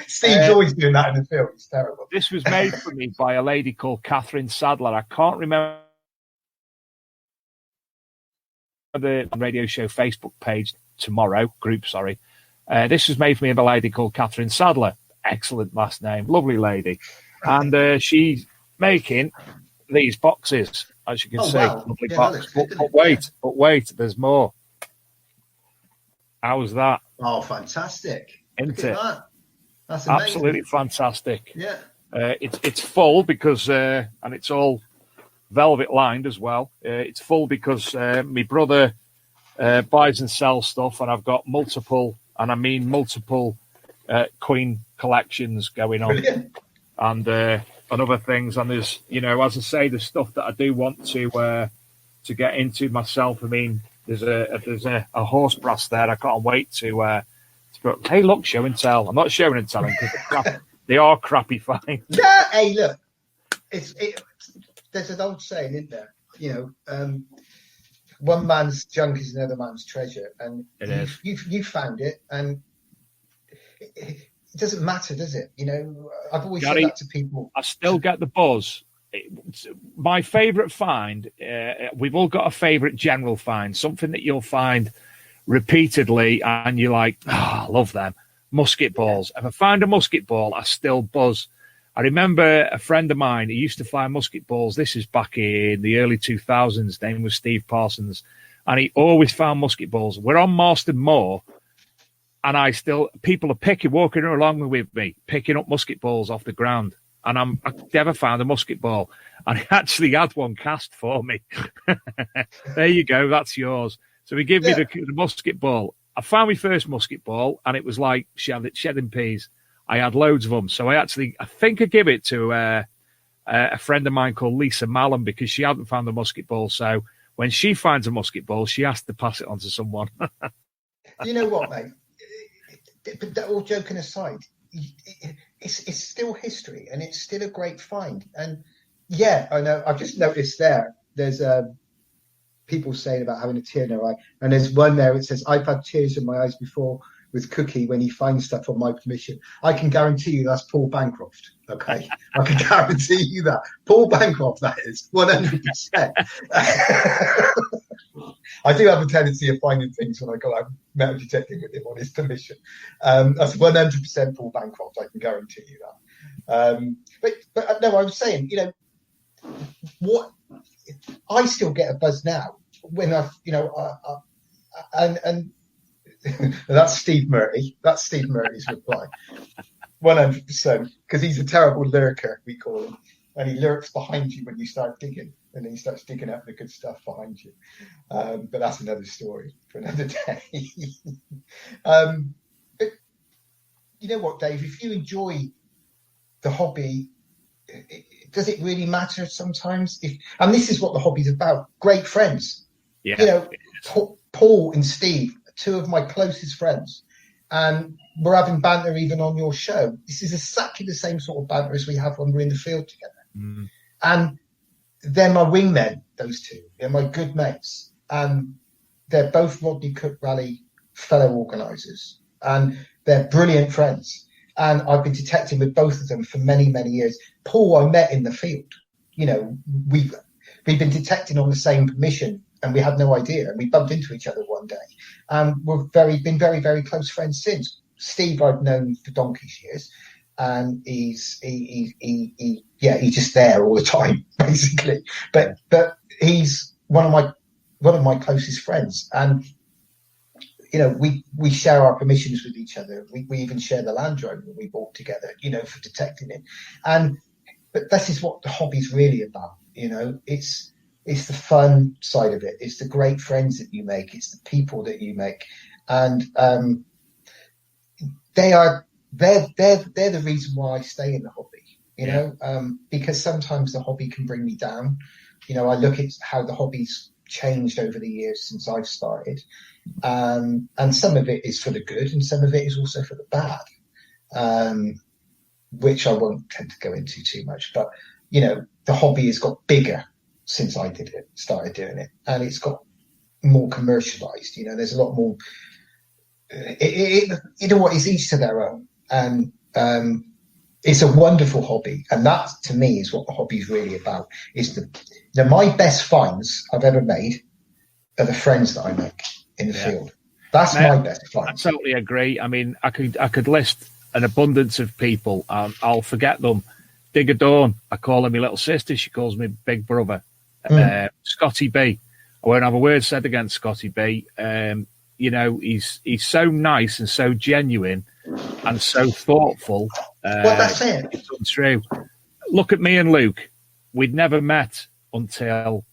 Steve Joy's doing that in the film. It's terrible. This was made for me by a lady called Catherine Sadler. I can't remember the radio show Facebook page group. This was made for me by a lady called Catherine Sadler. Excellent last name, lovely lady, and she's making these boxes, as you can see. Wow. Lovely box. But wait, there's more. How's that? Oh, fantastic! Isn't it? That's amazing. Absolutely fantastic. Yeah. It's full because, and it's all velvet lined as well. It's full because my brother buys and sells stuff, and I've got multiple, and I mean multiple, Queen collections going on. Brilliant. And other things. And there's, as I say, there's stuff that I do want to get into myself. I mean, there's a horse brass there. I can't wait to put. Hey, look, show and tell. I'm not showing and telling because they are crappy finds. Yeah. Hey, look, there's an old saying, isn't there? One man's junk is another man's treasure, and It is. You found it, and it doesn't matter, does it? I've always said that to people. I still get the buzz. My favourite find, we've all got a favourite general find, something that you'll find repeatedly, and you're like, I love them. Musket balls. If I find a musket ball, I still buzz. I remember a friend of mine who used to fly musket balls. This is back in the early 2000s. His name was Steve Parsons. And he always found musket balls. We're on Marston Moor, and people are walking along with me, picking up musket balls off the ground. And I never found a musket ball. And he actually had one cast for me. There you go. That's yours. So he gave me the musket ball. I found my first musket ball, and it was like shedding peas. I had loads of them. So I think I give it to a friend of mine called Lisa Mallon because she hadn't found a musket ball. So when she finds a musket ball, she has to pass it on to someone. You know what, mate? But all joking aside, it's still history, and it's still a great find. And yeah, I know. I've just noticed there's people saying about having a tear in their eye, and there's one there. It says, "I've had tears in my eyes before with Cookie when he finds stuff on my permission." I can guarantee you that's Paul Bancroft. Okay, I can guarantee you that Paul Bancroft. That is 100%. I do have a tendency of finding things when I go out metal detecting with him on his permission. That's 100% Paul Bancroft. I can guarantee you that. But no, I was saying, what I still get a buzz now when and that's Steve Murray. That's Steve Murray's reply. 100%, because he's a terrible lurker, we call him, and he lurks behind you when you start digging, and then he starts digging up the good stuff behind you. But that's another story for another day. But you know what, Dave? If you enjoy the hobby, does it really matter sometimes? And this is what the hobby's about: great friends. Yeah. Paul and Steve, two of my closest friends, and we're having banter even on your show. This is exactly the same sort of banter as we have when we're in the field together. Mm. And they're my wingmen, those two. They're my good mates. And they're both Rodney Cook Rally fellow organisers. And they're brilliant friends. And I've been detecting with both of them for many, many years. Paul, I met in the field. We've been detecting on the same permission, and we had no idea. And we bumped into each other one day. We've been very, very close friends since. Steve, I've known for donkey's years, and he's just there all the time, basically. But he's one of my closest friends, and we share our permissions with each other. We even share the Land Rover that we bought together, for detecting it. But this is what the hobby's really about. It's the fun side of it. It's the great friends that you make. It's the people that you make, and they're the reason why I stay in the hobby. Because sometimes the hobby can bring me down. I look at how the hobby's changed over the years since I've started, and some of it is for the good, and some of it is also for the bad, which I won't tend to go into too much. But the hobby has got bigger since I started doing it, and it's got more commercialized. There's a lot more. It's each to their own, and it's a wonderful hobby, and that to me is what the hobby is really about. Is my best finds I've ever made are the friends that I make in the field. That's my best find. I totally agree. I mean, I could list an abundance of people. I'll forget them. Digger Dawn, I call her my little sister. She calls me big brother. Scotty B. I won't have a word said against Scotty B. He's so nice and so genuine and so thoughtful Well, that's it. It's untrue. Look at me and Luke. We'd never met until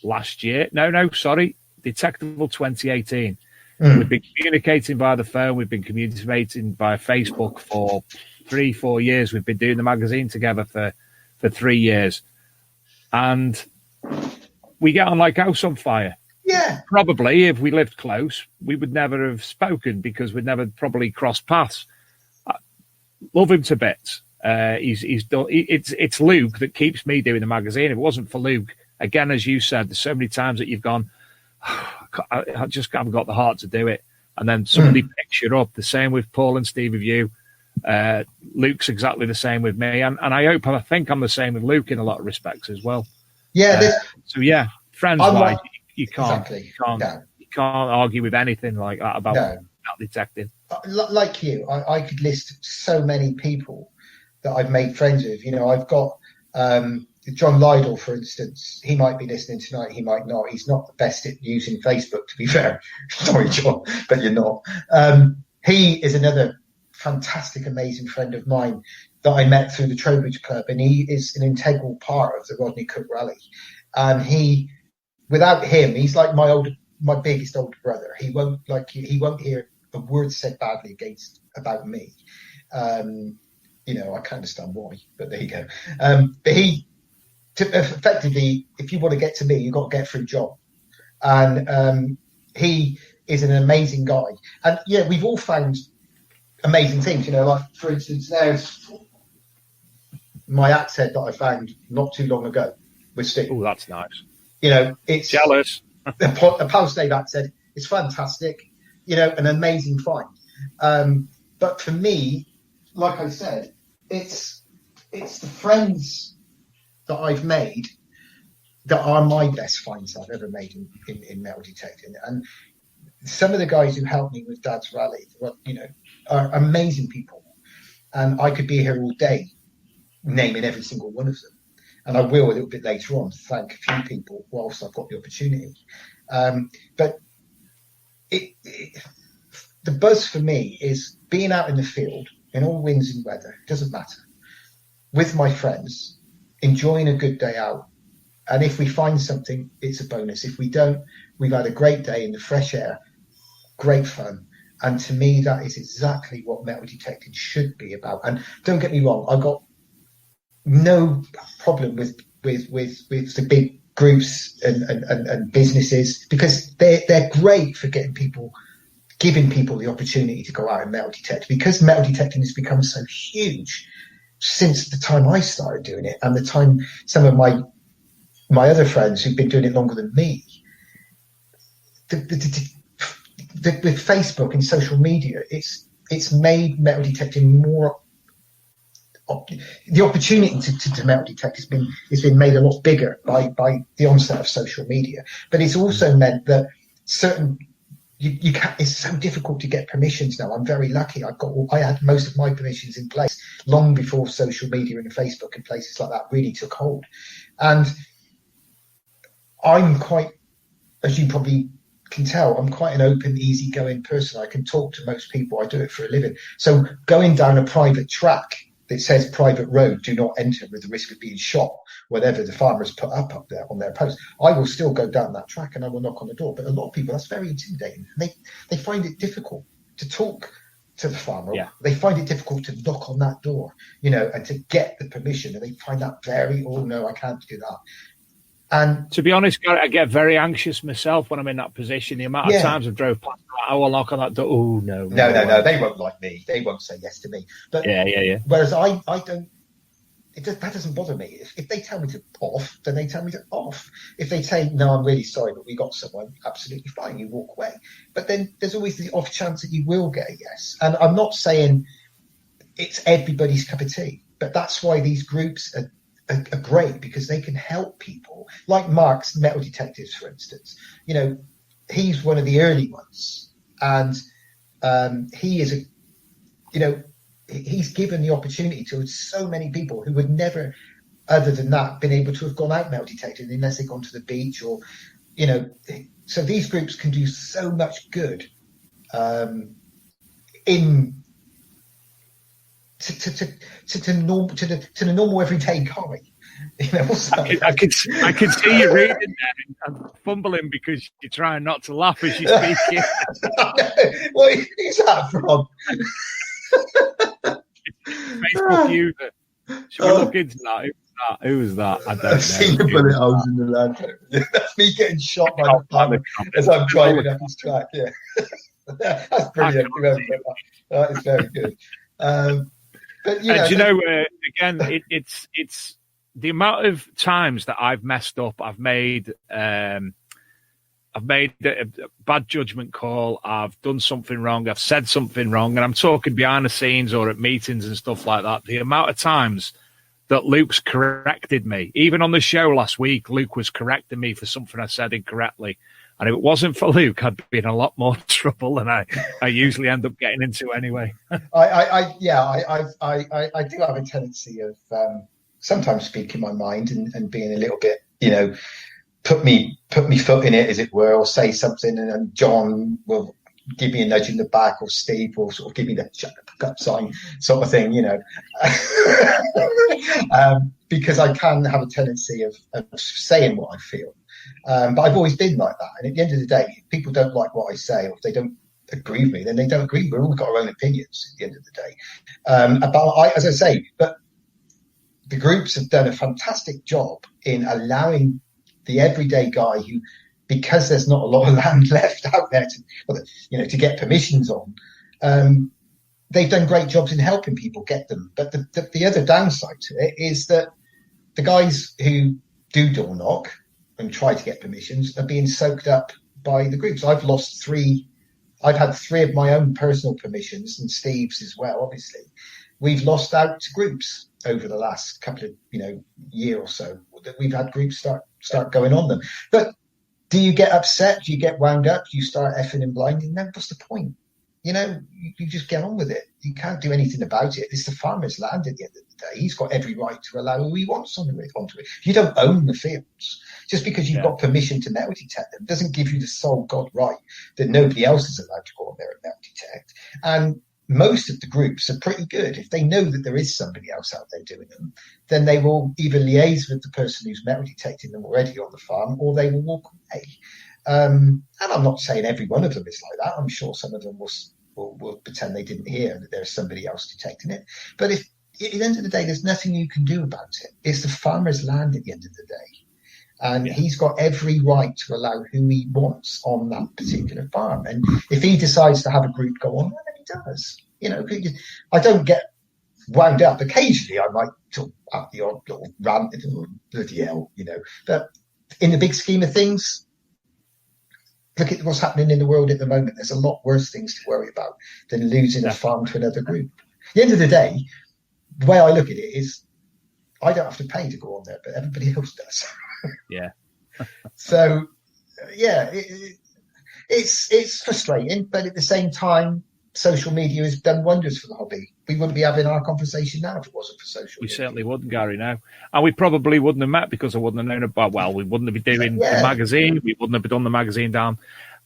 last year. Sorry. Detectable 2018. We've been communicating via the phone. We've been communicating via Facebook for 3-4 years. We've been doing the magazine together for 3 years. And we get on like house on fire. Yeah. Probably if we lived close, we would never have spoken because we'd never probably crossed paths. I love him to bits. He's done. It's Luke that keeps me doing the magazine. If it wasn't for Luke, again, as you said, there's so many times that you've gone, I just haven't got the heart to do it. And then somebody picks you up. The same with Paul and Steve with you. Luke's exactly the same with me. And I think I'm the same with Luke in a lot of respects as well. Yeah. So yeah, friends-wise, you can't argue with anything like that about detecting. Like you, I could list so many people that I've made friends with. You know, I've got John Lydell, for instance. He might be listening tonight. He might not. He's not the best at using Facebook, to be fair. Sorry, John, but you're not. He is another fantastic, amazing friend of mine that I met through the Trowbridge Club, and he is an integral part of the Rodney Cook Rally. And without him, he's like my biggest older brother. He won't hear a word said badly about me. You know, I can't understand why, but there you go. But effectively, if you want to get to me, you've got to get through John. And he is an amazing guy. And yeah, we've all found amazing things, you know, like for instance, there's my axe head that I found not too long ago with Steve. Oh, that's nice. You know, it's jealous. a Pal Stave axe head. It's fantastic, you know, an amazing find. But for me, like I said, it's the friends that I've made that are my best finds I've ever made in metal detecting. And some of the guys who helped me with Dad's rally, you know, are amazing people. And I could be here all day naming every single one of them. And I will a little bit later on to thank a few people whilst I've got the opportunity. But the buzz for me is being out in the field in all winds and weather, doesn't matter, with my friends, enjoying a good day out. And if we find something, it's a bonus. If we don't, we've had a great day in the fresh air, great fun. And to me, that is exactly what metal detecting should be about. And don't get me wrong, I've got no problem with the big groups and businesses, because they're great for giving people the opportunity to go out and metal detect, because metal detecting has become so huge since the time I started doing it and the time some of my other friends who've been doing it longer than me. With Facebook and social media, it's made metal detecting more. The opportunity to metal detect has been made a lot bigger by the onset of social media. But it's also meant that you can't. It's so difficult to get permissions now. I'm very lucky. I had most of my permissions in place long before social media and Facebook and places like that really took hold. And I'm quite, as you probably can tell, I'm quite an open, easygoing person. I can talk to most people. I do it for a living. So going down a private track that says private road, do not enter with the risk of being shot, whatever the farmers put up there on their post, I will still go down that track and I will knock on the door. But a lot of people, that's very intimidating. They find it difficult to talk to the farmer. Yeah. They find it difficult to knock on that door, you know, and to get the permission. And they find that no, I can't do that. And to be honest, Garrett, I get very anxious myself when I'm in that position. The amount of times I've drove past, I will knock on that door. Oh, no. No. They won't like me. They won't say yes to me. But yeah. Whereas I don't. That doesn't bother me. If they tell me to off, then they tell me to off. If they say, no, I'm really sorry, but we got someone, absolutely fine, you walk away. But then there's always the off chance that you will get a yes. And I'm not saying it's everybody's cup of tea, but that's why these groups are great, because they can help people. Like Mark's Metal Detectives, for instance. You know, he's one of the early ones. And he is he's given the opportunity to so many people who would never, other than that, been able to have gone out metal detecting unless they'd gone to the beach or, you know. So these groups can do so much good in to the normal everyday guy. You know, I can see you reading there and fumbling because you're trying not to laugh as you're speaking. What is that from? Facebook user. Should we look into that? Who was that? I don't know. I've seen the bullet holes in the land. That's me getting shot by the fan as I'm driving up this track. Yeah, that's brilliant. That is very good. But you know, again, it's the amount of times that I've messed up. I've made a bad judgment call. I've done something wrong. I've said something wrong, and I'm talking behind the scenes or at meetings and stuff like that. The amount of times that Luke's corrected me, even on the show last week, Luke was correcting me for something I said incorrectly. And if it wasn't for Luke, I'd be in a lot more trouble than I usually end up getting into anyway. I do have a tendency of sometimes speaking my mind and being a little bit, put me foot in it, as it were, or say something, and then John will give me a nudge in the back, or Steve will sort of give me the shut the fuck up sign sort of thing, because I can have a tendency of saying what I feel. But I've always been like that. And at the end of the day, if people don't like what I say, or if they don't agree with me, then they don't agree. We've all got our own opinions at the end of the day. As I say, but the groups have done a fantastic job in allowing the everyday guy who, because there's not a lot of land left out there to get permissions on, they've done great jobs in helping people get them. But the other downside to it is that the guys who do door knock and try to get permissions are being soaked up by the groups. I've lost 3. I've had 3 of my own personal permissions, and Steve's as well, obviously. We've lost out to groups over the last couple of, year or so, that we've had groups start going on them. But do you get upset? Do you get wound up? Do you start effing and blinding? No, what's the point? You just get on with it. You can't do anything about it. It's the farmer's land at the end of the day. He's got every right to allow who he wants onto it. You don't own the fields. Just because you've got permission to metal detect them doesn't give you the sole God right that nobody else is allowed to go on there and metal detect. And most of the groups are pretty good. If they know that there is somebody else out there doing them, then they will either liaise with the person who's metal detecting them already on the farm, or they will walk away. And I'm not saying every one of them is like that. I'm sure some of them will pretend they didn't hear that there's somebody else detecting it. But if at the end of the day, there's nothing you can do about it. It's the farmer's land at the end of the day. And he's got every right to allow who he wants on that particular farm. And if he decides to have a group go on, then he does. I don't get wound up. Occasionally, I might talk up the odd little rant, bloody hell, But in the big scheme of things, look at what's happening in the world at the moment. There's a lot worse things to worry about than losing a farm to another group. At the end of the day, the way I look at it is, I don't have to pay to go on there, but everybody else does. Yeah. So, it's frustrating, but at the same time, social media has done wonders for the hobby. We wouldn't be having our conversation now if it wasn't for social media. We certainly wouldn't, Gary, now. And we probably wouldn't have met because I wouldn't have known about, we wouldn't have been doing the magazine. We wouldn't have done the magazine down.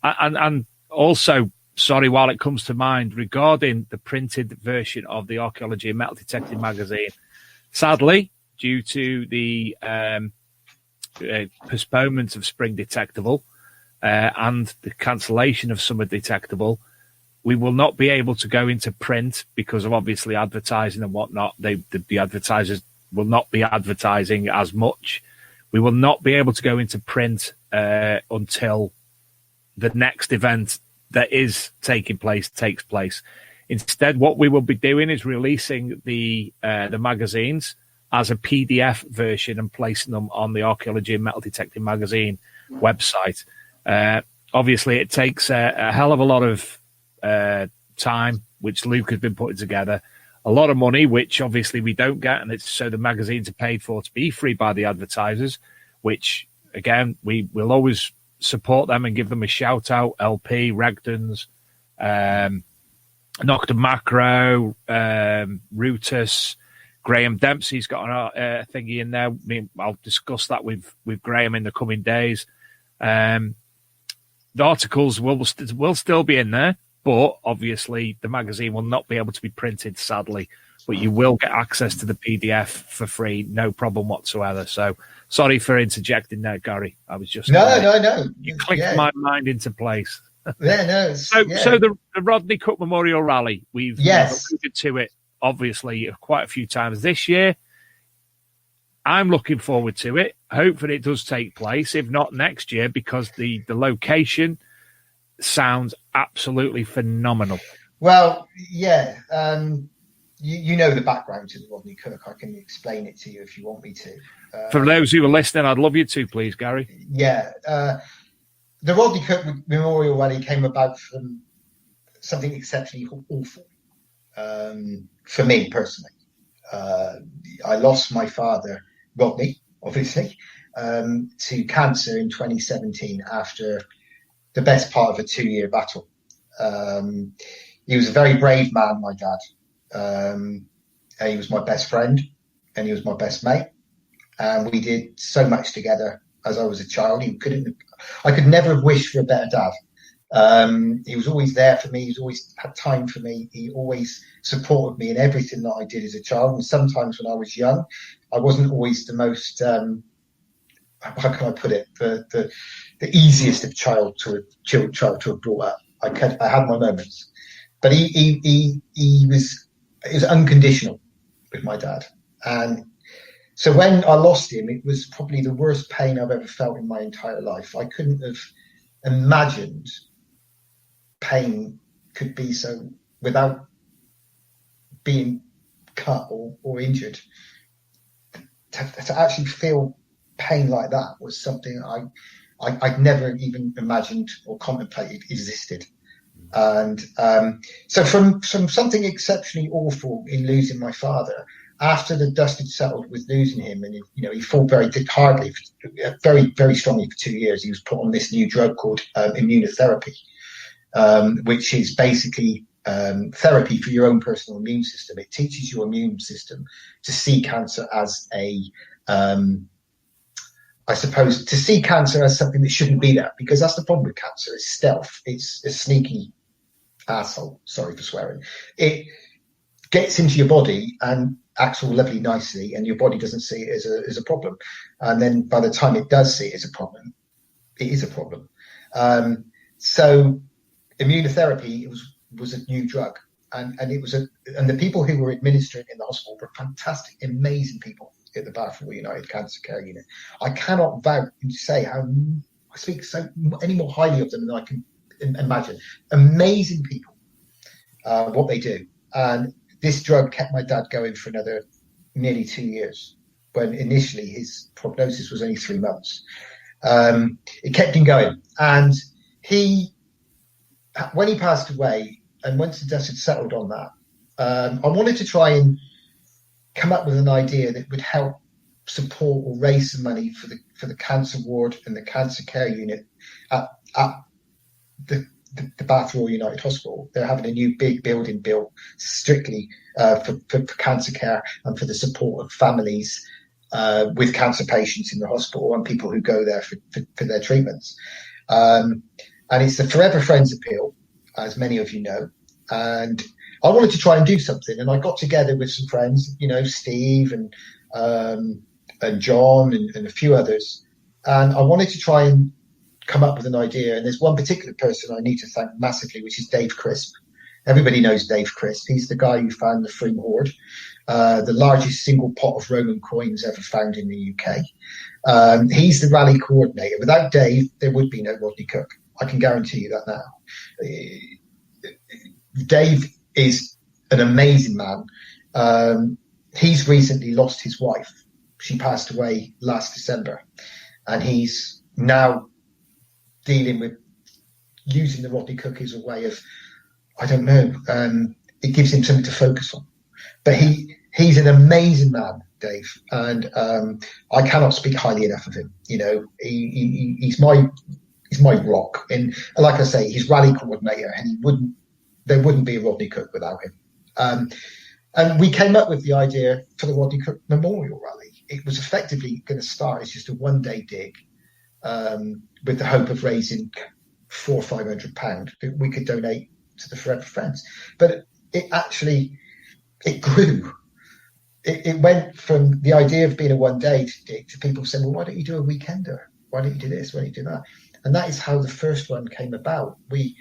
And also, sorry, while it comes to mind, regarding the printed version of the Archaeology and Metal Detecting magazine, sadly, due to the postponement of Spring Detectable and the cancellation of Summer Detectable, we will not be able to go into print because of obviously advertising and whatnot. The advertisers will not be advertising as much. We will not be able to go into print until the next event that is taking place takes place. Instead, what we will be doing is releasing the magazines as a PDF version and placing them on the Archaeology and Metal Detecting magazine website. Obviously, it takes a hell of a lot of time, which Luke has been putting together, a lot of money, which obviously we don't get, and it's so the magazines are paid for to be free by the advertisers, which again we will always support them and give them a shout out. LP, Regdon's, Nocta Macro, Rutus, Graham Dempsey's got a thingy in there. I'll discuss that with Graham in the coming days. The articles will still be in there, but obviously the magazine will not be able to be printed, sadly, but you will get access to the PDF for free, no problem whatsoever. So sorry for interjecting there, Gary. I was just no. You clicked my mind into place. Yeah, no. So the Rodney Cup Memorial Rally, we've alluded to it obviously quite a few times this year. I'm looking forward to it. Hopefully it does take place, if not next year, because the location sounds absolutely phenomenal. Well, yeah. You know the background to the Rodney Cook. I can explain it to you if you want me to. For those who are listening, I'd love you to, please, Gary. Yeah. The Rodney Cook Memorial Rally came about from something exceptionally awful for me personally. I lost my father, Rodney, obviously, to cancer in 2017 after the best part of a 2-year battle. He was a very brave man, my dad. And he was my best friend and he was my best mate. And we did so much together as I was a child. I could never have wished for a better dad. He was always there for me. He's always had time for me. He always supported me in everything that I did as a child. And sometimes when I was young, I wasn't always the most, how can I put it, the easiest of child to have brought up. I had my moments, but it was unconditional with my dad. And so when I lost him, it was probably the worst pain I've ever felt in my entire life. I couldn't have imagined pain could be so without being cut or injured. To actually feel pain like that was something I'd never even imagined or contemplated existed. And so from something exceptionally awful in losing my father, after the dust had settled with losing him, and he fought very very strongly for 2 years. He was put on this new drug called immunotherapy, which is basically therapy for your own personal immune system. It teaches your immune system to see cancer as to see cancer as something that shouldn't be there, because that's the problem with cancer. It's stealth. It's a sneaky asshole. Sorry for swearing. It gets into your body and acts all lovely nicely, and your body doesn't see it as a problem. And then by the time it does see it as a problem, it is a problem. So immunotherapy was a new drug, and the people who were administering it in the hospital were fantastic, amazing people at the Bath Royal United Cancer Care Unit. I cannot vouch and say how I speak any more highly of them than I can imagine. Amazing people, what they do. And this drug kept my dad going for another nearly 2 years, when initially his prognosis was only 3 months. It kept him going. And when he passed away, and once the dust had settled on that, I wanted to try and come up with an idea that would help support or raise some money for the cancer ward and the cancer care unit at the Bath Royal United Hospital. They're having a new big building built strictly for cancer care and for the support of families with cancer patients in the hospital and people who go there for their treatments. And it's the Forever Friends appeal, as many of you know. And I wanted to try and do something, and I got together with some friends, Steve and John and a few others, and I wanted to try and come up with an idea. And there's one particular person I need to thank massively, which is Dave Crisp. Everybody knows Dave Crisp. He's the guy who found the Fro Hoard, the largest single pot of Roman coins ever found in the UK. He's the rally coordinator. Without Dave, there would be no Rodney Cook. I can guarantee you that now. Dave is an amazing man. He's recently lost his wife. She passed away last December, and he's now dealing with using the Rodney Cook as a way of, I don't know, it gives him something to focus on. But he's an amazing man, Dave, and I cannot speak highly enough of him. He's my rock, and like I say, he's rally coordinator, and there wouldn't be a Rodney Cook without him. And we came up with the idea for the Rodney Cook Memorial Rally. It was effectively going to start as just a one-day dig, with the hope of raising £400 or £500 that we could donate to the Forever Friends. But it actually it grew. It went from the idea of being a one day to people saying, well, why don't you do a weekender? Why don't you do this? Why don't you do that? And that is how the first one came about. The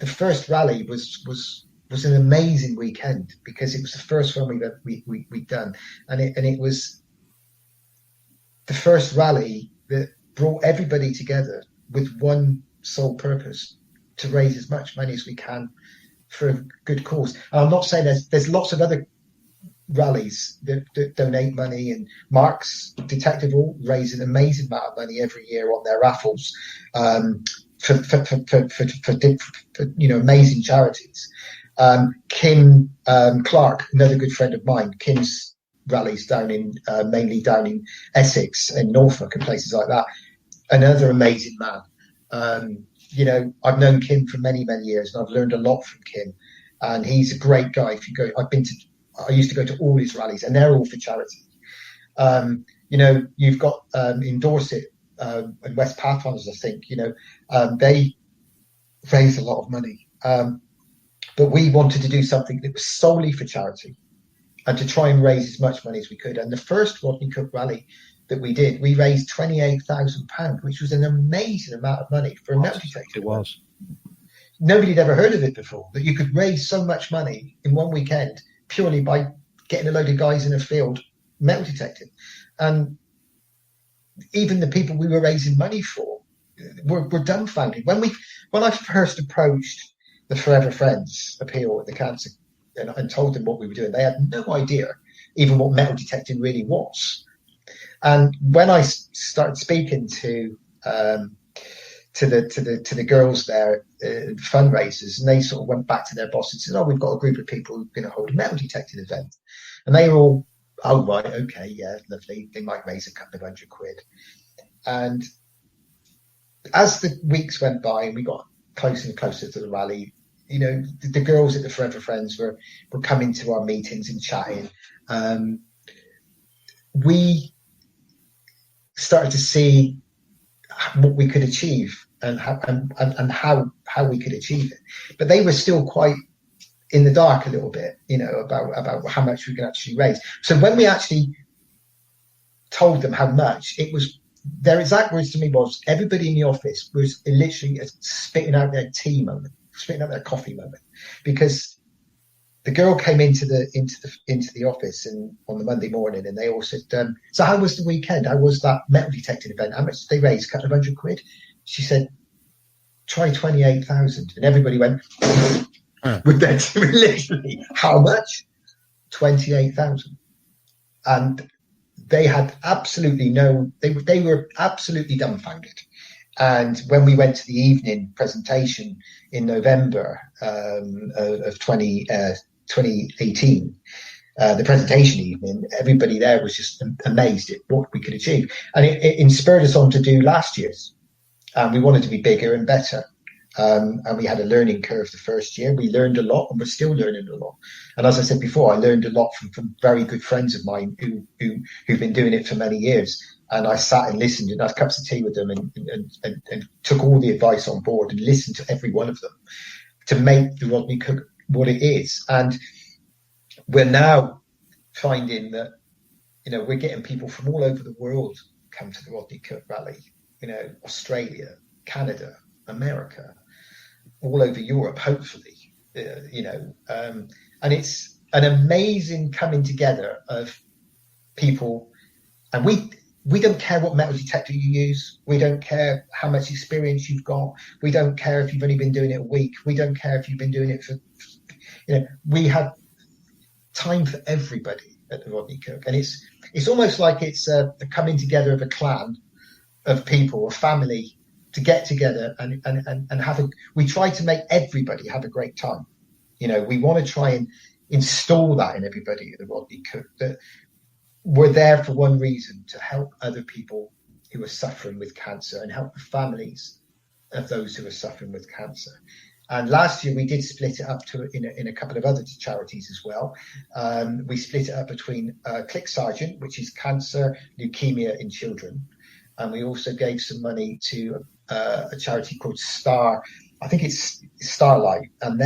first rally was an amazing weekend because it was the first one we'd done, and it was the first rally that brought everybody together with one sole purpose: to raise as much money as we can for a good cause. And I'm not saying there's lots of other rallies that donate money, and Mark's Detective will raise an amazing amount of money every year on their raffles for amazing charities. Kim Clark, another good friend of mine, Kim's rallies mainly down in Essex and Norfolk and places like that. Another amazing man. I've known Kim for many, many years, and I've learned a lot from Kim. And he's a great guy. If you go, I used to go to all his rallies, and they're all for charity. You've got in Dorset and West Pathfinders, I think. They raise a lot of money, but we wanted to do something that was solely for charity, and to try and raise as much money as we could. And the first Rodney Cook rally that we did, we raised £28,000, which was an amazing amount of money for a metal detector. It was. Nobody had ever heard of it before, that you could raise so much money in one weekend purely by getting a load of guys in a field metal detecting. And even the people we were raising money for were dumbfounded. When I first approached the Forever Friends appeal at the cancer and told them what we were doing, they had no idea even what metal detecting really was. And when I started speaking to the girls there, fundraisers, and they sort of went back to their boss and said, "Oh, we've got a group of people who are going to hold a metal detecting event," and they were all, "Oh right, okay, yeah, lovely. They might raise a couple of £100." And as the weeks went by and we got closer and closer to the rally, the girls at the Forever Friends were coming to our meetings and chatting. We started to see what we could achieve and how we could achieve it, but they were still quite in the dark a little bit, about how much we could actually raise. So when we actually told them how much, it was, their exact words to me was, everybody in the office was literally spitting out their tea moment, spitting out their coffee moment, because the girl came into the office and on the Monday morning, and they all said, "So how was the weekend? How was that metal detecting event? How much did they raise? A couple of £100?" She said, "Try 28,000." And everybody went with their literally, how much? 28,000. And they had absolutely they were absolutely dumbfounded. And when we went to the evening presentation in November of 2018, the presentation evening, everybody there was just amazed at what we could achieve. And it inspired us on to do last year's. And we wanted to be bigger and better. And we had a learning curve the first year. We learned a lot, and we're still learning a lot. And as I said before, I learned a lot from very good friends of mine who've been doing it for many years. And I sat and listened and had cups of tea with them and took all the advice on board and listened to every one of them to make the Rodney Cook what it is. And we're now finding that, we're getting people from all over the world come to the Rodney Cook rally, Australia, Canada, America, all over Europe, hopefully, and it's an amazing coming together of people. And we don't care what metal detector you use. We don't care how much experience you've got. We don't care if you've only been doing it a week. We don't care if you've been doing it for, we have time for everybody at the Rodney Cook. And it's almost like it's the coming together of a clan of people, a family, to get together and we try to make everybody have a great time. We want to try and install that in everybody at the Rodney Cook, that we're there for one reason: to help other people who are suffering with cancer and help the families of those who are suffering with cancer. And last year we did split it up in a couple of other charities as well. We split it up between Click Sergeant, which is cancer, leukemia in children. And we also gave some money to a charity called I think it's Starlight. And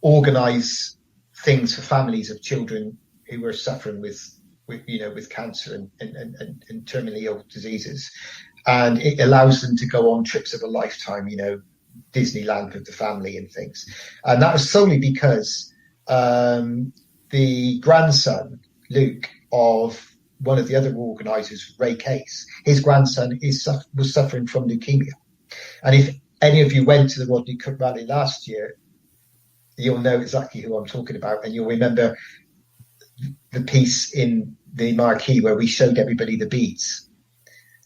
organise things for families of children who were suffering with cancer and terminally ill diseases, and it allows them to go on trips of a lifetime, Disneyland with the family and things. And that was solely because the grandson, Luke, of one of the other organisers, Ray Case, his grandson was suffering from leukemia. And if any of you went to the Rodney Cook Rally last year, you'll know exactly who I'm talking about, and you'll remember the piece in the marquee where we showed everybody the beads.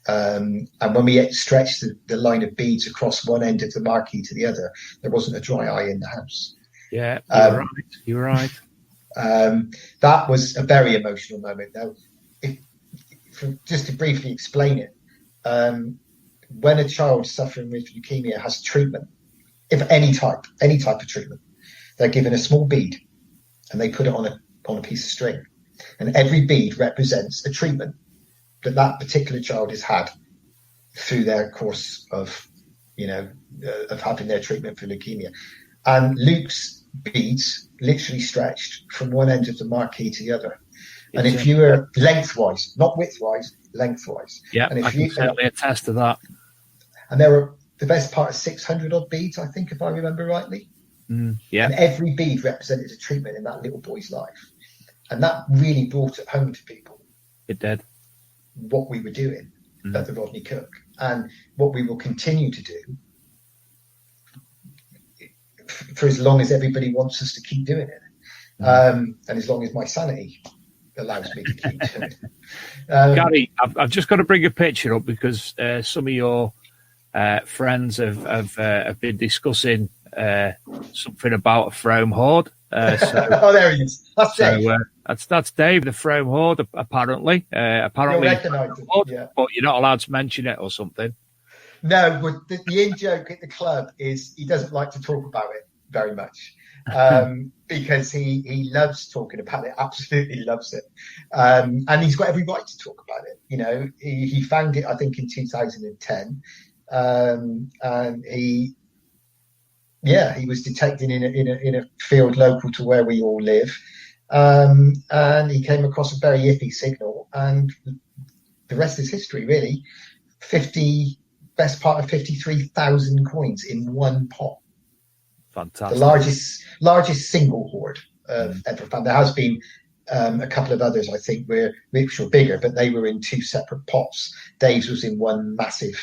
And when we stretched the line of beads across one end of the marquee to the other, there wasn't a dry eye in the house. Yeah, you're right. That was a very emotional moment. Now, just to briefly explain it, when a child suffering with leukemia has treatment, if any type of treatment, they're given a small bead and they put it on a piece of string, and every bead represents a treatment that particular child has had through their course of having their treatment for leukemia. And Luke's beads literally stretched from one end of the marquee to the other. And if you were lengthwise, not widthwise, lengthwise. Yeah, and I can certainly attest to that. And there were the best part of 600 odd beads, I think, if I remember rightly. Yeah. And every bead represented a treatment in that little boy's life. And that really brought it home to people. It did. What we were doing at the Rodney Cook, and what we will continue to do for as long as everybody wants us to keep doing it. And as long as my sanity allows me to keep doing it. Gary, I've just got to bring a picture up because some of your friends have been discussing something about a Fro Hoard. Oh, there he is. That's Dave. That's Dave, the Fro Hoard, apparently. Apparently, Hoard, yeah. But you're not allowed to mention it or something. No, but the in-joke at the club is he doesn't like to talk about it very much because he loves talking about it, absolutely loves it. And he's got every right to talk about it. He found it, I think, in 2010. And he was detected in a field local to where we all live. And he came across a very iffy signal, and the rest is history, really. Best part of 53,000 coins in one pot. Fantastic. The largest single hoard ever found. There has been a couple of others, I think, which were bigger, but they were in two separate pots. Dave's was in one massive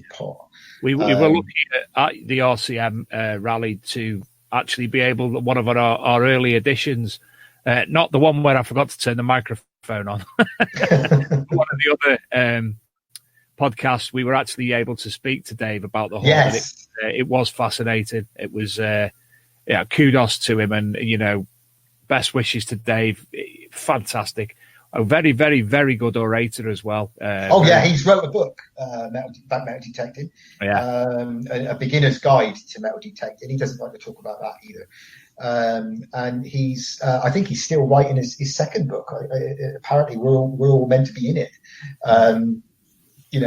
pot. We were looking at the RCM rally to actually be able, one of our early editions, not the one where I forgot to turn the microphone on, one of the other podcasts, we were actually able to speak to Dave about the whole. Yes. It was fascinating. It was, kudos to him, and best wishes to Dave. Fantastic. A very, very, very good orator as well. He's wrote a book about metal detecting. Yeah. A beginner's guide to metal detecting. He doesn't like to talk about that either. And he's, I think he's still writing his second book. Apparently, we're all meant to be in it. He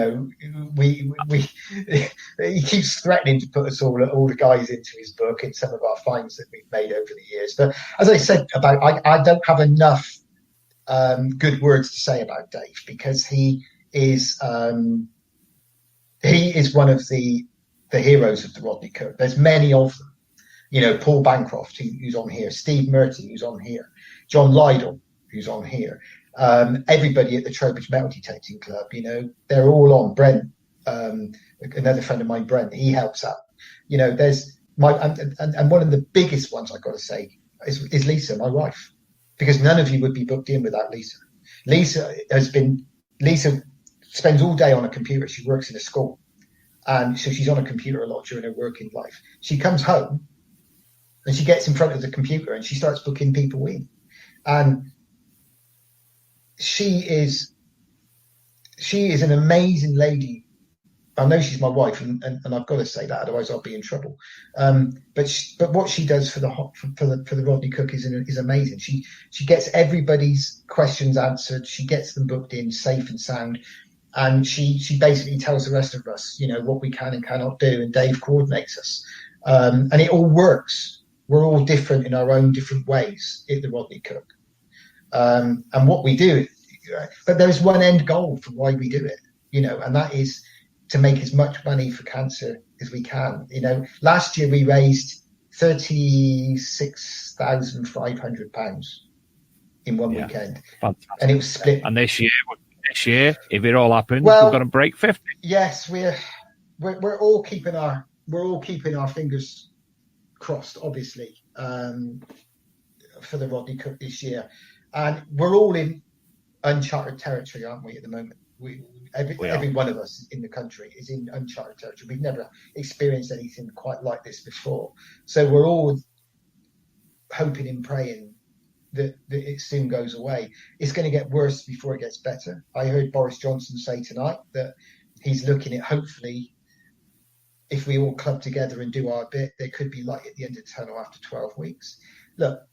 keeps threatening to put us all the guys into his book in some of our finds that we've made over the years. But as I said I don't have enough good words to say about Dave, because he is one of the heroes of the Rodney Cook. There's many of them. Paul Bancroft, who's on here, Steve Murty, who's on here, John Lydell, who's on here. Everybody at the Trowbridge Metal Detecting Club, they're all on. Brent, another friend of mine, Brent, he helps out. There's and one of the biggest ones I've got to say is Lisa, my wife, because none of you would be booked in without Lisa. Lisa spends all day on a computer. She works in a school, and so she's on a computer a lot during her working life. She comes home and she gets in front of the computer and she starts booking people in, and she is an amazing lady. I know she's my wife, and I've got to say that, otherwise I'll be in trouble. But what she does for the Rodney Cook is amazing. She gets everybody's questions answered. She gets them booked in safe and sound, and she basically tells the rest of us, what we can and cannot do. And Dave coordinates us, and it all works we're all different in our own different ways at the Rodney Cook. And what we do, but there's one end goal for why we do it, and that is to make as much money for cancer as we can. Last year we raised £36,500 in one weekend. Fantastic. And it was split. And this year, if it all happens, we're going to break 50. Yes, we're all keeping our fingers crossed, obviously, for the Rodney Cook this year. And we're all in uncharted territory, aren't we, at the moment? Every one of us in the country is in uncharted territory. We've never experienced anything quite like this before. So we're all hoping and praying that it soon goes away. It's going to get worse before it gets better. I heard Boris Johnson say tonight that he's looking at, hopefully, if we all club together and do our bit, there could be light at the end of the tunnel after 12 weeks. Look,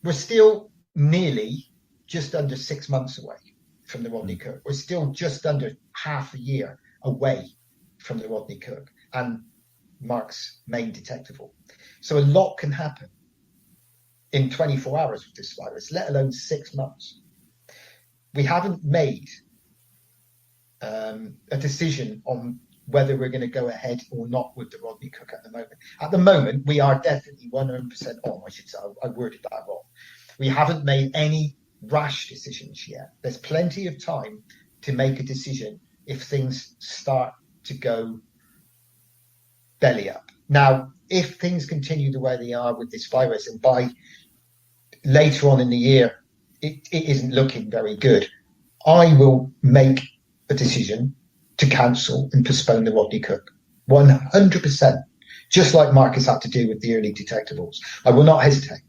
we're still nearly just under 6 months away from the Rodney Cook. We're still just under half a year away from the Rodney Cook and Mark's main detectable. So a lot can happen in 24 hours with this virus, let alone 6 months. We haven't made a decision on whether we're going to go ahead or not with the Rodney Cook at the moment. At the moment, we are definitely 100% on, I should say. I worded that wrong. We haven't made any rash decisions yet. There's plenty of time to make a decision if things start to go belly up. Now, if things continue the way they are with this virus, and by later on in the year, it isn't looking very good, I will make a decision to cancel and postpone the Rodney Cook 100%, just like Marcus had to do with the early detectables. I will not hesitate.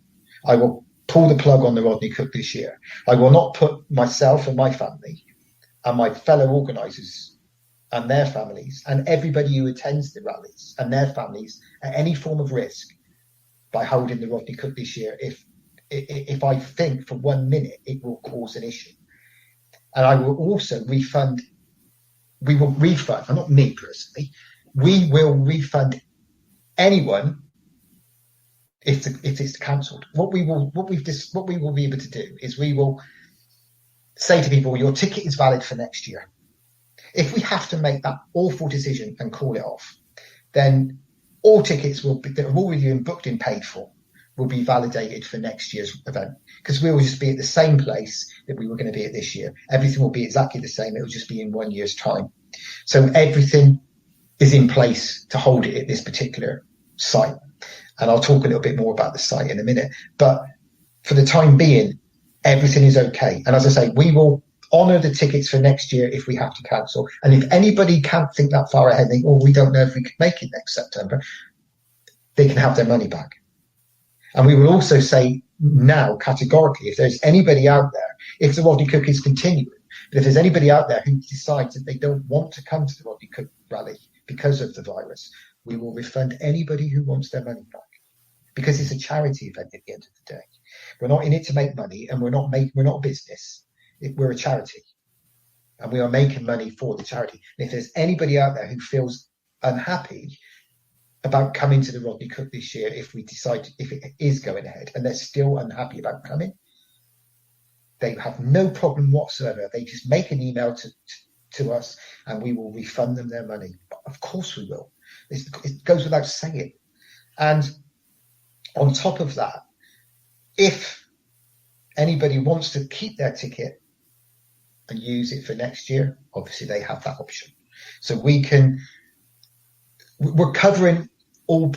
I will pull the plug on the Rodney Cook this year. I will not put myself and my family and my fellow organisers and their families and everybody who attends the rallies and their families at any form of risk by holding the Rodney Cook this year if I think for 1 minute it will cause an issue. And I will also refund, not me personally, we will refund anyone if it's cancelled. What we will be able to do is we will say to people, your ticket is valid for next year. If we have to make that awful decision and call it off, then all tickets that have already been booked and paid for will be validated for next year's event, because we will just be at the same place that we were going to be at this year. Everything will be exactly the same. It will just be in 1 year's time. So everything is in place to hold it at this particular site. And I'll talk a little bit more about the site in a minute. But for the time being, everything is okay. And as I say, we will honour the tickets for next year if we have to cancel. And if anybody can't think that far ahead, think, we don't know if we can make it next September, they can have their money back. And we will also say now, categorically, if there's anybody out there, if the Rodney Cook is continuing, but if there's anybody out there who decides that they don't want to come to the Rodney Cook rally because of the virus, we will refund anybody who wants their money back, because it's a charity event at the end of the day. We're not in it to make money, and we're not a business. We're a charity, and we are making money for the charity. And if there's anybody out there who feels unhappy about coming to the Rodney Cook this year, if it is going ahead, and they're still unhappy about coming, they have no problem whatsoever. They just make an email to us, and we will refund them their money. Of course we will. It goes without saying. And on top of that, if anybody wants to keep their ticket and use it for next year, obviously they have that option. So we're covering all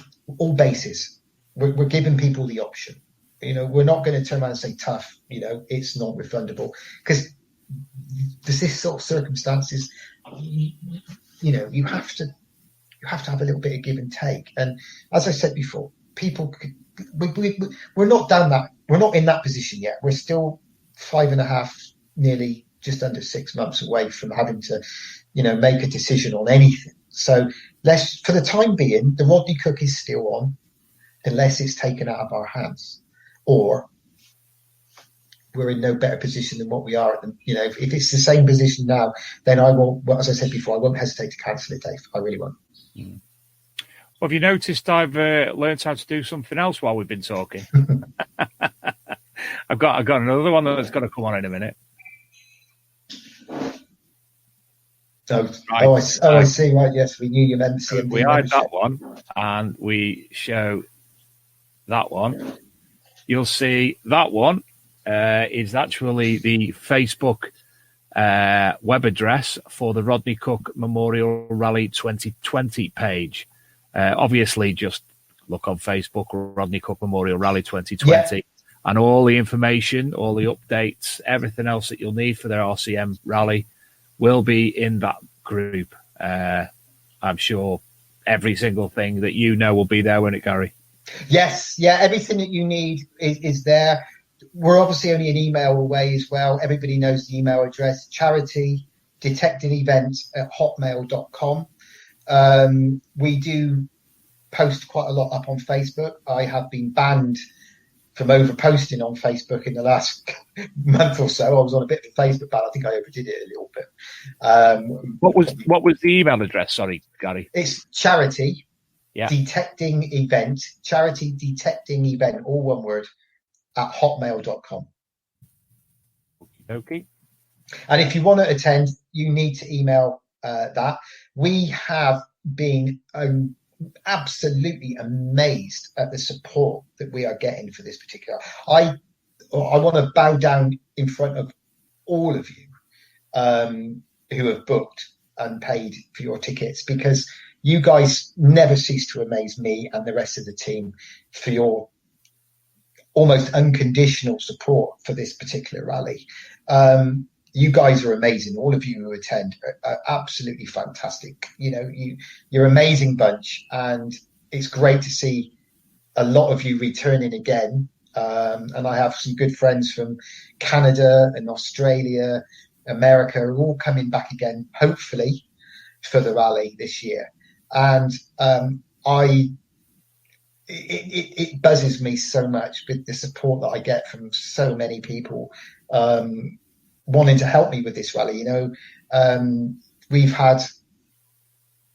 bases. We're giving people the option. We're not going to turn around and say, tough, it's not refundable, because there's this sort of circumstances, you have to have a little bit of give and take. And as I said before, we're not down that, we're not in that position yet. We're still 5.5, nearly just under 6 months away from having to, make a decision on anything. So for the time being, the Rodney Cook is still on, unless it's taken out of our hands, or we're in no better position than what we are. If it's the same position now, then I won't, as I said before, I won't hesitate to cancel it, Dave. I really won't. Well, have you noticed I've learned how to do something else while we've been talking? I've got another one that's going to come on in a minute. I see. Right, yes, we knew you meant CMD. We hide that one, and we show that one. You'll see that one is actually the Facebook web address for the Rodney Cook Memorial Rally 2020 page. Obviously, just look on Facebook, Rodney Cook Memorial Rally 2020, and all the information, all the updates, everything else that you'll need for their RCM rally will be in that group. I'm sure every single thing that you know will be there, won't it, Gary? Yes, yeah, everything that you need is there. We're obviously only an email away as well. Everybody knows the email address, charity.detectingevents@hotmail.com. We do post quite a lot up on Facebook. I have been banned from over posting on Facebook in the last month or so. I was on a bit of a Facebook ban. I think I overdid it a little bit. What was the email address? Sorry, Gary. It's charity detecting event, charity detecting event, all one word, at hotmail.com. Okay. And if you want to attend, you need to email that. We have been absolutely amazed at the support that we are getting for this particular. I want to bow down in front of all of you who have booked and paid for your tickets, because you guys never cease to amaze me and the rest of the team for your almost unconditional support for this particular rally. You guys are amazing. All of you who attend are absolutely fantastic. You know, you're an amazing bunch, and it's great to see a lot of you returning again. And I have some good friends from Canada and Australia, America, are all coming back again, hopefully, for the rally this year. And it buzzes me so much with the support that I get from so many people wanting to help me with this rally. You know, we've had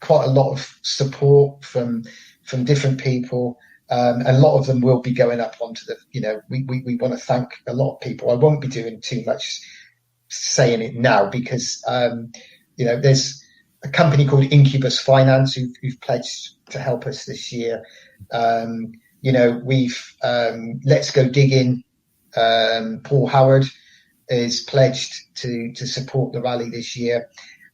quite a lot of support from different people. A lot of them will be going up onto the, you know, we want to thank a lot of people. I won't be doing too much saying it now because, you know, there's a company called Incubus Finance who've pledged to help us this year. You know, we've Let's Go Digging. Fro Hoard is pledged to support the rally this year.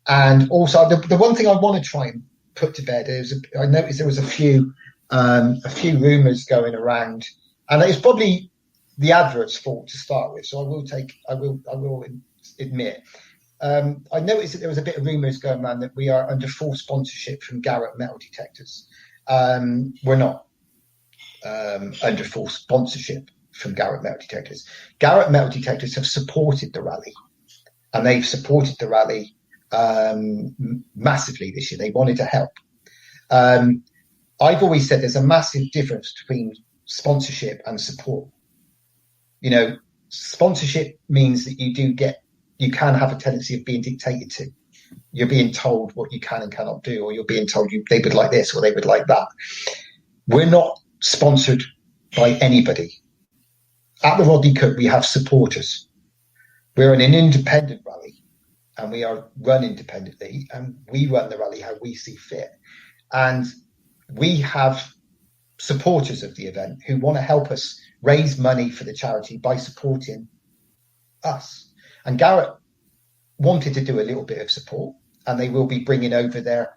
And also the one thing I want to try and put to bed is I noticed there was a few rumours going around, and it's probably the advert's fault to start with. So I will admit. I noticed that there was a bit of rumours going around that we are under full sponsorship from Garrett Metal Detectors. We're not under full sponsorship from Garrett Metal Detectors. Garrett Metal Detectors have supported the rally, and they've supported the rally massively this year. They wanted to help. I've always said there's a massive difference between sponsorship and support. You know, sponsorship means that you can have a tendency of being dictated to. You're being told what you can and cannot do, or you're being told they would like this or they would like that. We're not sponsored by anybody. At the Rodney Cook, we have supporters. We're an independent rally, and we are run independently, and we run the rally how we see fit. And we have supporters of the event who want to help us raise money for the charity by supporting us. And Garrett wanted to do a little bit of support, and they will be bringing over their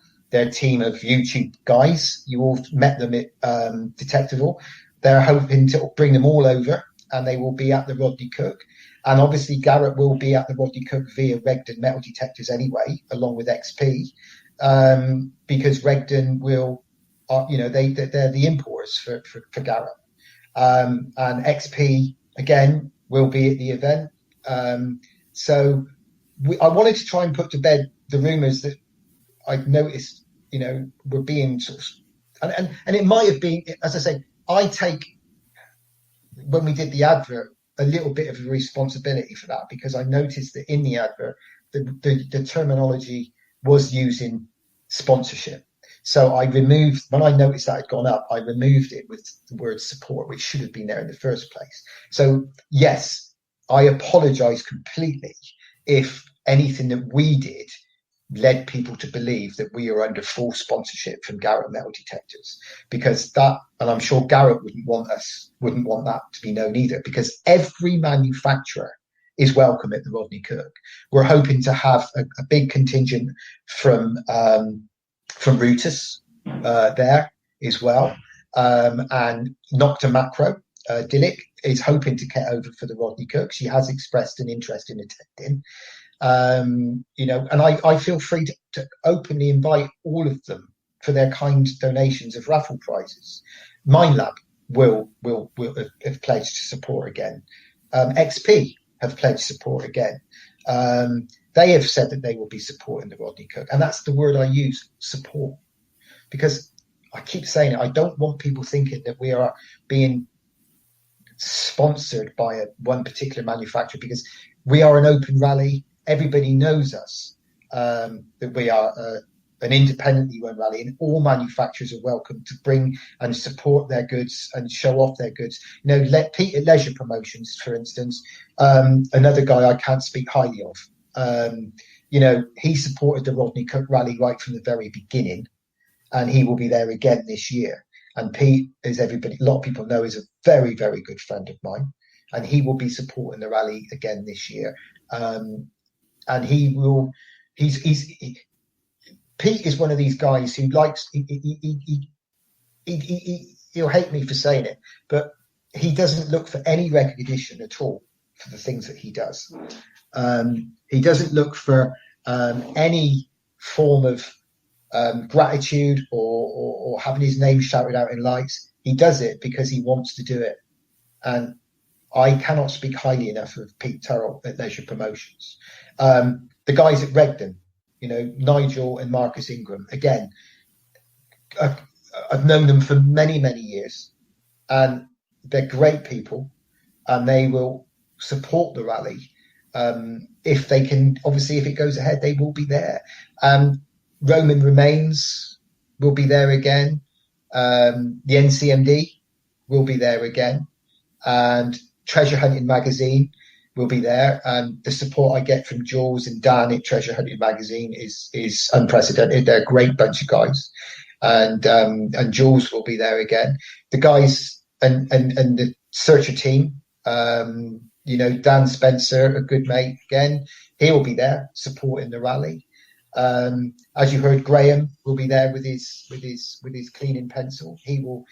team of YouTube guys. You all met them at Detectival. They're hoping to bring them all over, and they will be at the Rodney Cook. And obviously Garrett will be at the Rodney Cook via Regden Metal Detectors anyway, along with XP, because Regden will, you know, they're the importers for Garrett. And XP, again, will be at the event. So I wanted to try and put to bed the rumours that I've noticed, you know, were being sort of, and it might have been, as I say, I take, when we did the advert, a little bit of a responsibility for that, because I noticed that in the advert, the terminology was using sponsorship. So I removed, when I noticed that had gone up, I removed it with the word support, which should have been there in the first place. So yes, I apologise completely if anything that we did led people to believe that we are under full sponsorship from Garrett Metal Detectors, because that, and I'm sure Garrett wouldn't want that to be known either, because every manufacturer is welcome at the Rodney Kirk. We're hoping to have a big contingent from Rutus there as well, and Nocta Macro. Dillick is hoping to get over for the Rodney Kirk. She has expressed an interest in attending. And I feel free to openly invite all of them for their kind donations of raffle prizes. Minelab will have pledged to support again. XP have pledged support again. They have said that they will be supporting the Rodney Kirk, and that's the word I use, support, because I keep saying it. I don't want people thinking that we are being sponsored by one particular manufacturer, because we are an open rally. Everybody knows us, that we are an independently run rally, and all manufacturers are welcome to bring and support their goods and show off their goods. Let Peter Leisure Promotions, for instance, another guy I can't speak highly of. He supported the Rodney Cook rally right from the very beginning, and he will be there again this year. And Pete, as a lot of people know, is a very, very good friend of mine, and he will be supporting the rally again this year. And he will. Pete is one of these guys who likes. He'll hate me for saying it, but he doesn't look for any recognition at all for the things that he does. He doesn't look for any form of gratitude or having his name shouted out in lights. He does it because he wants to do it, and I cannot speak highly enough of Pete Turrell at Leisure Promotions. The guys at Regden, Nigel and Marcus Ingram, again, I've known them for many, many years, and they're great people, and they will support the rally. If they can, obviously, if it goes ahead, they will be there. Roman Remains will be there again. The NCMD will be there again, and Treasure Hunting Magazine will be there, and the support I get from Jules and Dan at Treasure Hunting Magazine is unprecedented. They're a great bunch of guys, and Jules will be there again. The guys and the Searcher team, Dan Spencer, a good mate again, he will be there supporting the rally. As you heard, Graham will be there with his cleaning pencil. He will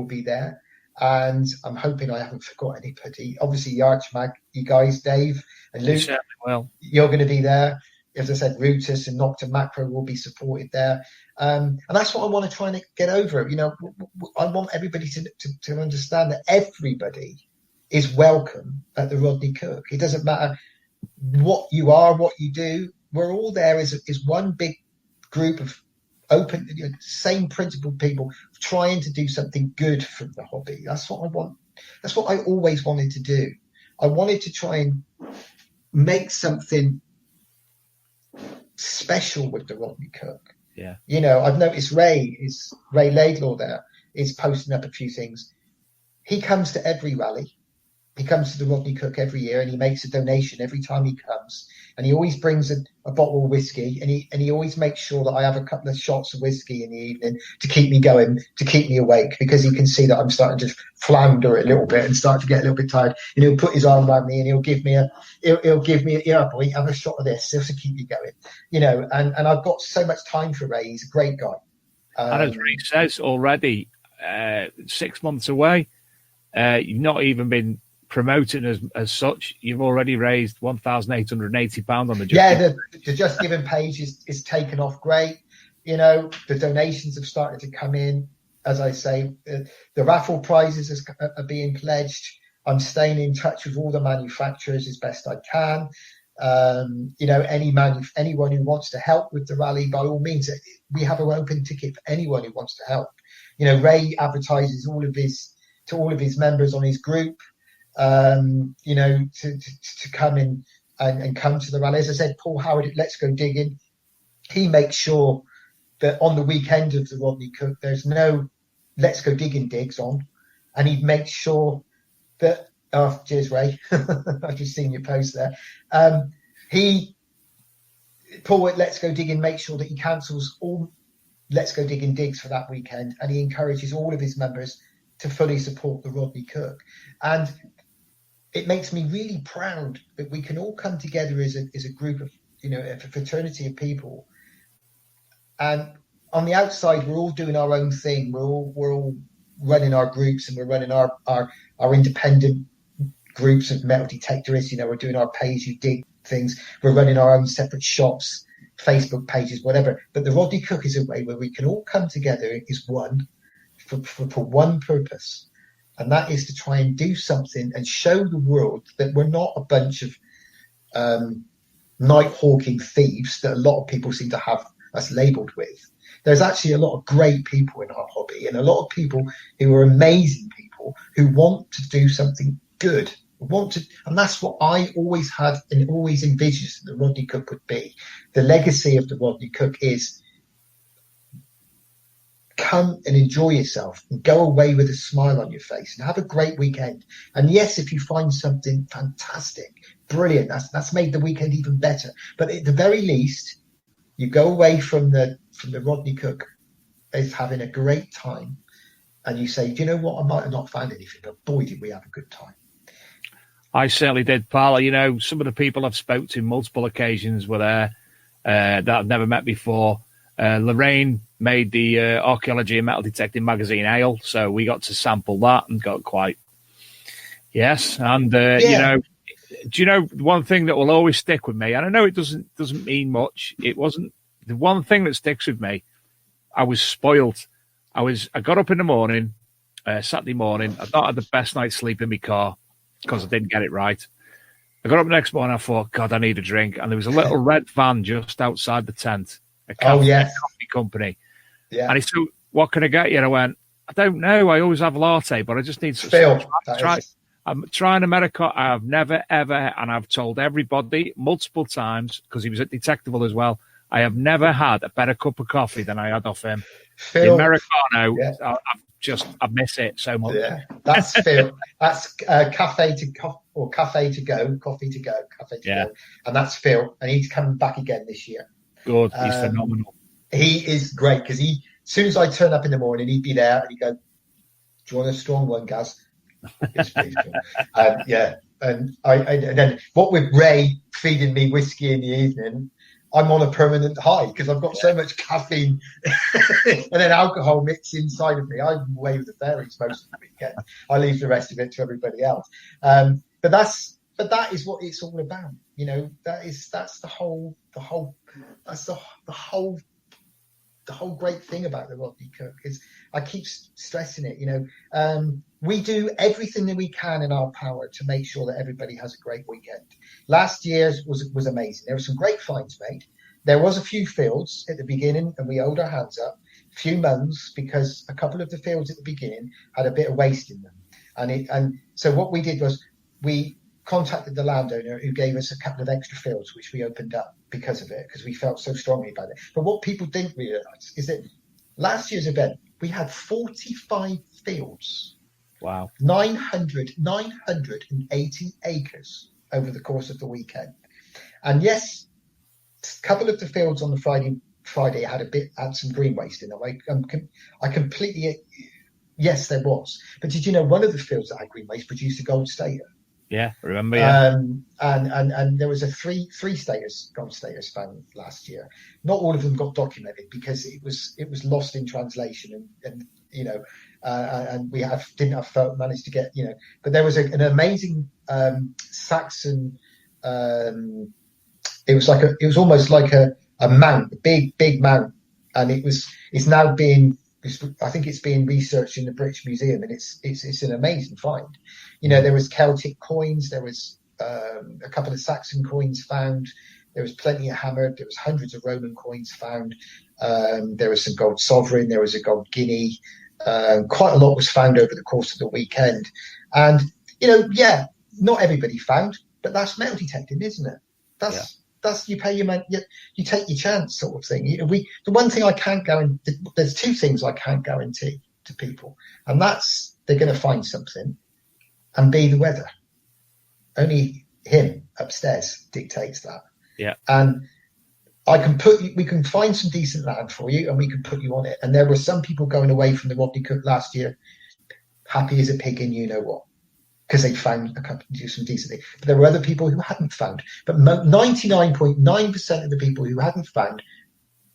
be there. And I'm hoping I haven't forgot anybody. Obviously, the Archmag, you guys, Dave and Luke, you're going to be there. As I said, Rutus and Nocta Macro will be supported there. And that's what I want to try and get over. I want everybody to understand that everybody is welcome at the Rodney Kirk. It doesn't matter what you are, what you do. We're all there as one big group of open, same principled people trying to do something good for the hobby. That's what I want. That's what I always wanted to do. I wanted to try and make something special with the Rodney Kirk. Yeah. I've noticed Ray Laidlaw there is posting up a few things. He comes to every rally. He comes to the Rodney Cook every year, and he makes a donation every time he comes. And he always brings a bottle of whiskey, and he always makes sure that I have a couple of shots of whiskey in the evening to keep me going, to keep me awake, because he can see that I'm starting to flounder a little bit and start to get a little bit tired. And he'll put his arm around me and he'll give me boy, have a shot of this just to keep you going, And I've got so much time for Ray. He's a great guy. And as Ray says already, 6 months away, you've not even been promoting as such. You've already raised £1,880 on the the Just Giving page is taken off great. The donations have started to come in. As I say, the raffle prizes are being pledged. I'm staying in touch with all the manufacturers as best I can. Anyone who wants to help with the rally, by all means, we have an open ticket for anyone who wants to help. Ray advertises to all of his members on his group, to come in and come to the rally. As I said, Paul Howard at Let's Go Digging, he makes sure that on the weekend of the Rodney Cook, there's no let's go digging digs on, and he'd make sure that, oh, cheers, Ray. I've just seen your post there. Paul at Let's Go Digging makes sure that he cancels all Let's Go Digging digs for that weekend, and he encourages all of his members to fully support the Rodney Cook. And it makes me really proud that we can all come together as a group of, a fraternity of people. And on the outside, we're all doing our own thing. We're all running our groups, and we're running our independent groups of metal detectorists. We're doing our pay-as-you-dig things. We're running our own separate shops, Facebook pages, whatever. But the Rodney Cook is a way where we can all come together as one for one purpose, and that is to try and do something and show the world that we're not a bunch of night hawking thieves that a lot of people seem to have us labelled with. There's actually a lot of great people in our hobby, and a lot of people who are amazing people who want to do something good. And that's what I always had and always envisaged that the Rodney Cook would be. The legacy of the Rodney Cook is come and enjoy yourself and go away with a smile on your face and have a great weekend. And yes, if you find something fantastic, brilliant, that's made the weekend even better. But at the very least, you go away from the Rodney Cook as having a great time, and you say, do you know what, I might have not found anything, but boy, did we have a good time. I certainly did, pal. Some of the people I've spoke to multiple occasions were there that I've never met before. Lorraine made the Archaeology and Metal Detecting magazine ale, so we got to sample that and got quite... Yes, and, do you know one thing that will always stick with me? And I know it doesn't mean much. It wasn't... The one thing that sticks with me, I was spoiled. I got up in the morning, Saturday morning. I thought I had the best night's sleep in my car because I didn't get it right. I got up the next morning, I thought, God, I need a drink. And there was a little red van just outside the tent, a coffee company. Yeah. And he said, what can I get you? And I went, I don't know. I always have a latte, but I just need some. I'm trying America. I have never, ever, and I've told everybody multiple times, because he was at Detectable as well, I have never had a better cup of coffee than I had off him. Phil, the Americano, I miss it so much. Yeah, that's Phil. That's coffee to go, and that's Phil, and he's coming back again this year. Good, he's phenomenal. He is great because as soon as I turn up in the morning, he'd be there and he'd go, "Do you want a strong one, Gaz?" Yes, please. And then what with Ray feeding me whiskey in the evening, I'm on a permanent high because I've got so much caffeine and then alcohol mixed inside of me. I'm away with the fairies most of the weekend. I leave the rest of it to everybody else. But that is what it's all about. That's the whole great thing about the Rodney Cook is I keep stressing it. We do everything that we can in our power to make sure that everybody has a great weekend. Last year's was amazing. There were some great finds made. There was a few fields at the beginning, and we hold our hands up. A few moans because a couple of the fields at the beginning had a bit of waste in them, and so what we did was we contacted the landowner who gave us a couple of extra fields, which we opened up because of it, because we felt so strongly about it. But what people didn't realise is that last year's event, we had 45 fields. Wow. 980 acres over the course of the weekend. And yes, a couple of the fields on the Friday had some green waste in them. I completely, yes, there was. But did you know one of the fields that had green waste produced a gold stater? Yeah, I remember. Yeah. And there was a three gold staters found last year. Not all of them got documented because it was lost in translation, and we didn't have managed to get But there was an amazing Saxon. It was almost like a mount, a big mount, and it's now being. I think it's being researched in the British Museum, and it's an amazing find. There was Celtic coins, there was a couple of Saxon coins found, there was plenty of hammered, there was hundreds of Roman coins found, there was some gold sovereign, there was a gold guinea, quite a lot was found over the course of the weekend. And not everybody found, but that's metal detecting, isn't it? that's you pay your man, you take your chance, sort of thing. The one thing I can't guarantee, there's two things I can't guarantee to people, and that's they're going to find something, and B, the weather. Only him upstairs dictates that. Yeah. And we can find some decent land for you, and we can put you on it. And there were some people going away from the Rodney Cook last year, happy as a pig in you know what, because they found a company to do some decent thing. But there were other people who hadn't found. But 99.9% of the people who hadn't found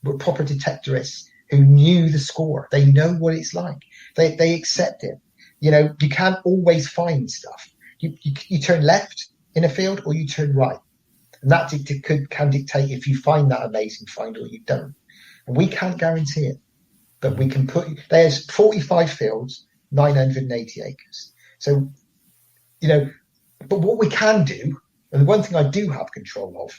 were proper detectorists who knew the score. They know what it's like. They accept it. You know, you can't always find stuff. You turn left in a field or you turn right. And that can dictate if you find that amazing find or you don't. And we can't guarantee it. But we can there's 45 fields, 980 acres. So, you know, but what we can do, and the one thing I do have control of,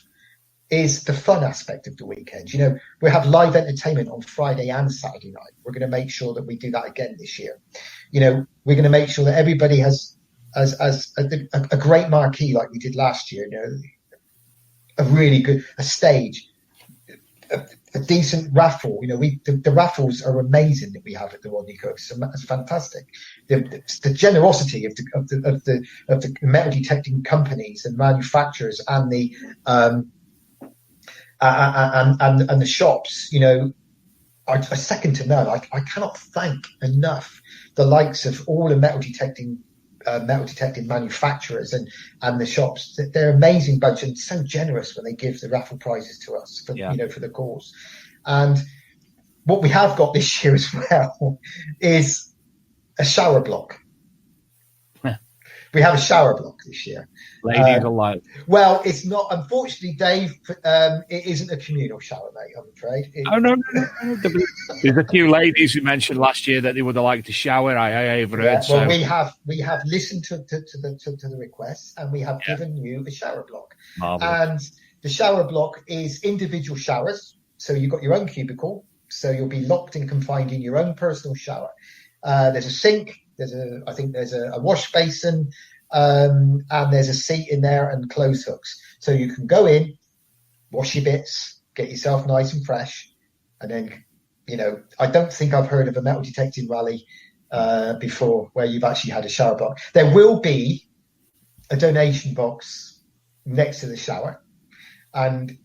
is the fun aspect of the weekend. You know, we have live entertainment on Friday and Saturday night. We're going to make sure that we do that again this year. You know, we're going to make sure that everybody has a great marquee like we did last year. You know, a really good stage, a decent raffle. You know, the raffles are amazing that we have at the Rodney Cook. So it's fantastic. The generosity of the metal detecting companies and manufacturers and the and the shops, you know, are second to none. I cannot thank enough the likes of all the metal detecting manufacturers and the shops. They're an amazing bunch and so generous when they give the raffle prizes to us for you know, for the cause. And what we have got this year as well is a shower block. We have a shower block this year. Ladies alive. Well, it's not, unfortunately, Dave. It isn't a communal shower, mate. I'm afraid. No. There's a few ladies who mentioned last year that they would have liked to shower. I overheard. Yeah, well, so. we have listened to the requests, and we have given you a shower block. Marvelous. And the shower block is individual showers. So you've got your own cubicle. So you'll be locked and confined in your own personal shower. There's a sink. I think there's a wash basin, and there's a seat in there and clothes hooks. So you can go in, wash your bits, get yourself nice and fresh, and then, you know, I don't think I've heard of a metal detecting rally before where you've actually had a shower block. There will be a donation box next to the shower, and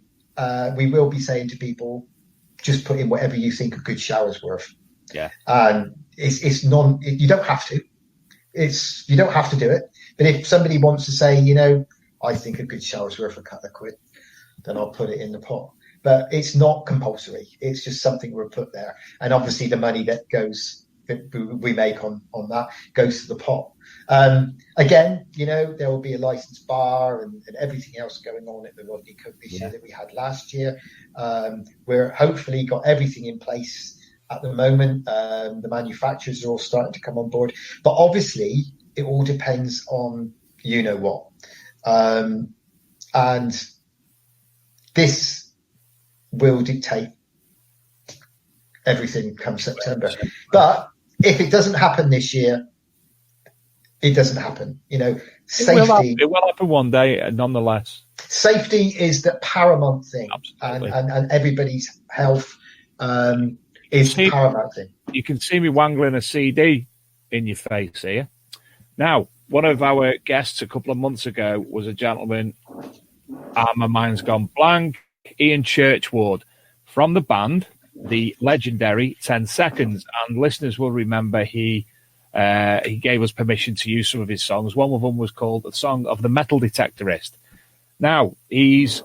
we will be saying to people, just put in whatever you think a good shower's worth. Yeah. And you don't have to. You don't have to do it. But if somebody wants to say, you know, I think a good shower's worth a couple of quid, then I'll put it in the pot. But it's not compulsory. It's just something we'll put there. And obviously the money that we make on that goes to the pot. Again, you know, there will be a licensed bar and everything else going on at the Rodney Cook this year that we had last year. We're hopefully got everything in place at the moment. The manufacturers are all starting to come on board, but obviously it all depends on you know what, and this will dictate everything come September. But if it doesn't happen this year, it doesn't happen. You know, safety. It will happen one day, nonetheless. Safety is the paramount thing, and everybody's health. Is the paramount thing. You can see me wangling a CD in your face here. Now, one of our guests a couple of months ago was a gentleman, my mind's gone blank, Ian Churchward, from the band, the legendary 10 Seconds. And listeners will remember he gave us permission to use some of his songs. One of them was called The Song of the Metal Detectorist. Now, he's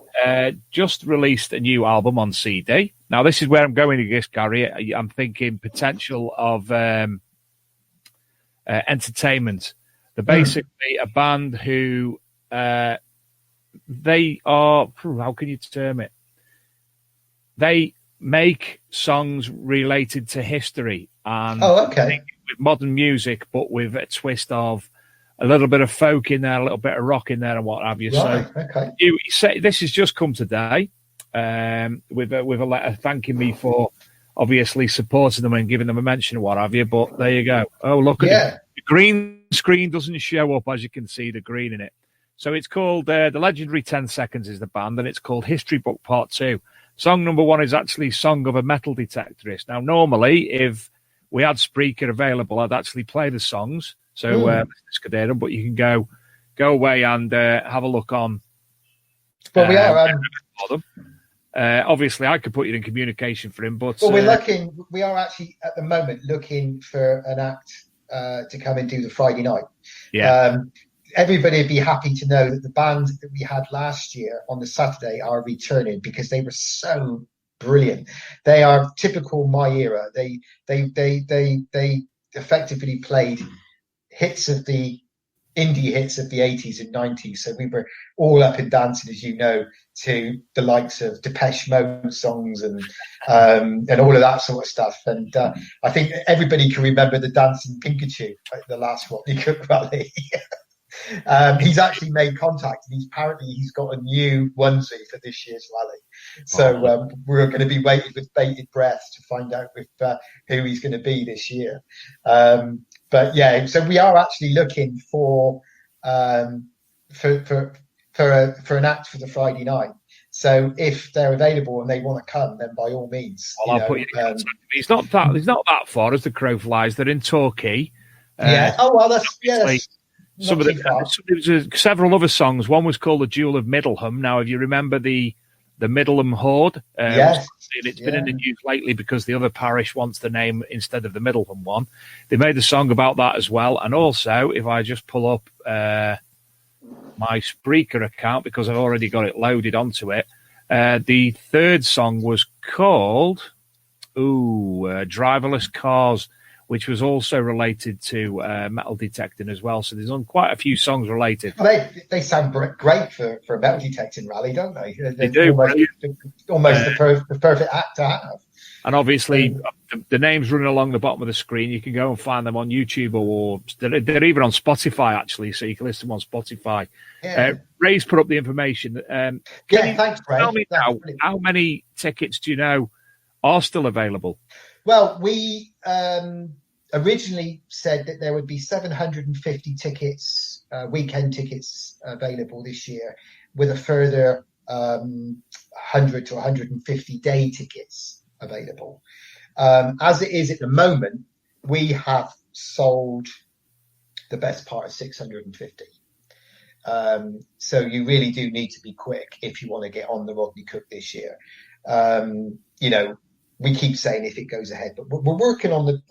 just released a new album on CD. Now, this is where I'm going to this, Gary. I'm thinking potential of entertainment. They're basically a band who they are, how can you term it? They make songs related to history and with modern music, but with a twist of a little bit of folk in there, a little bit of rock in there, and what have you. Right, so you say this has just come today with a letter thanking me for obviously supporting them and giving them a mention, what have you. But there you go. Oh, look at it. The green screen doesn't show up, as you can see, the green in it. So it's called The Legendary 10 Seconds is the band, and it's called History Book Part 2. Song number 1 is actually Song of a Metal Detectorist. Now, normally, if we had Spreaker available, I'd actually play the songs. So, but you can go away and have a look on. Well, we are. Obviously, I could put you in communication for him, but... Well, we are actually, at the moment, looking for an act to come and do the Friday night. Yeah. Everybody would be happy to know that the band that we had last year on the Saturday are returning because they were so brilliant. They are typical my era. They effectively played hits of the indie hits of the 80s and 90s. So we were all up and dancing, as you know, to the likes of Depeche Mode songs and all of that sort of stuff. And I think everybody can remember the Dancing Pikachu at the last Rodney Cook rally. He's actually made contact, and he's got a new onesie for this year's rally. So we're going to be waiting with bated breath to find out who he's going to be this year. But yeah, so we are actually looking for an act for the Friday night. So if they're available and they want to come, then by all means. Well, I'll put you in contact. He's not that far as the crow flies. They're in Torquay. Yeah. Oh well, that's yes. Some of there was several other songs. One was called the Jewel of Middleham. Now, if you remember the Middleham Hoard, yes, it's been in the news lately because the other parish wants the name instead of the Middleham one. They made a song about that as well. And also, if I just pull up my Spreaker account, because I've already got it loaded onto it, the third song was called Driverless Cars, which was also related to metal detecting as well. So there's quite a few songs related. Well, they sound great for a metal detecting rally, don't they? They do. Almost the perfect act to have. And obviously, the names running along the bottom of the screen, you can go and find them on YouTube, or they're even on Spotify, actually, so you can listen to them on Spotify. Yeah. Ray's put up the information. Thanks, Ray. Tell me now, how many tickets do you know are still available? Well, we originally said that there would be 750 tickets, weekend tickets available this year, with a further 100 to 150 day tickets available. As it is at the moment, we have sold the best part of 650. So you really do need to be quick if you want to get on the Rodney Cook this year. We keep saying if it goes ahead, but we're working on the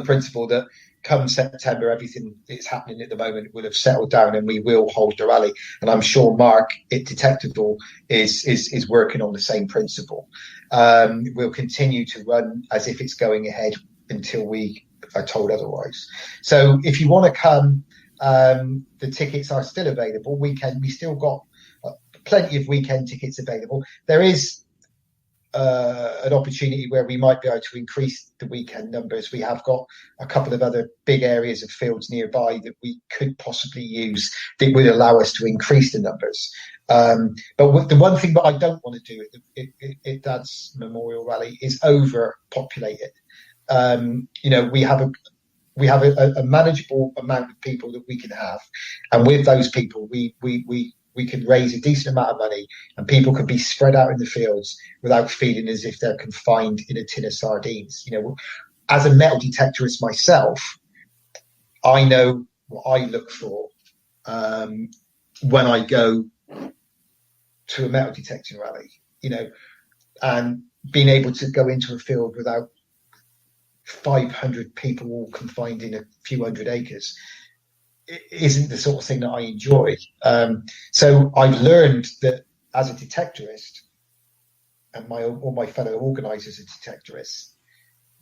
principle that come September, everything that's happening at the moment will have settled down and we will hold the rally. And I'm sure Mark at Detectable is working on the same principle. We'll continue to run as if it's going ahead until we are told otherwise. So if you want to come, the tickets are still available. We still got plenty of weekend tickets available. There is an opportunity where we might be able to increase the weekend numbers. We have got a couple of other big areas of fields nearby that we could possibly use that would allow us to increase the numbers. But the one thing that I don't want to do at Dad's Memorial Rally is overpopulate it. We have a manageable amount of people that we can have, and with those people, we can raise a decent amount of money and people can be spread out in the fields without feeling as if they're confined in a tin of sardines. As a metal detectorist myself, I know what I look for when I go to a metal detecting rally, and being able to go into a field without 500 people all confined in a few hundred acres isn't the sort of thing that I enjoy. So I've learned that as a detectorist, and all my fellow organisers are detectorists,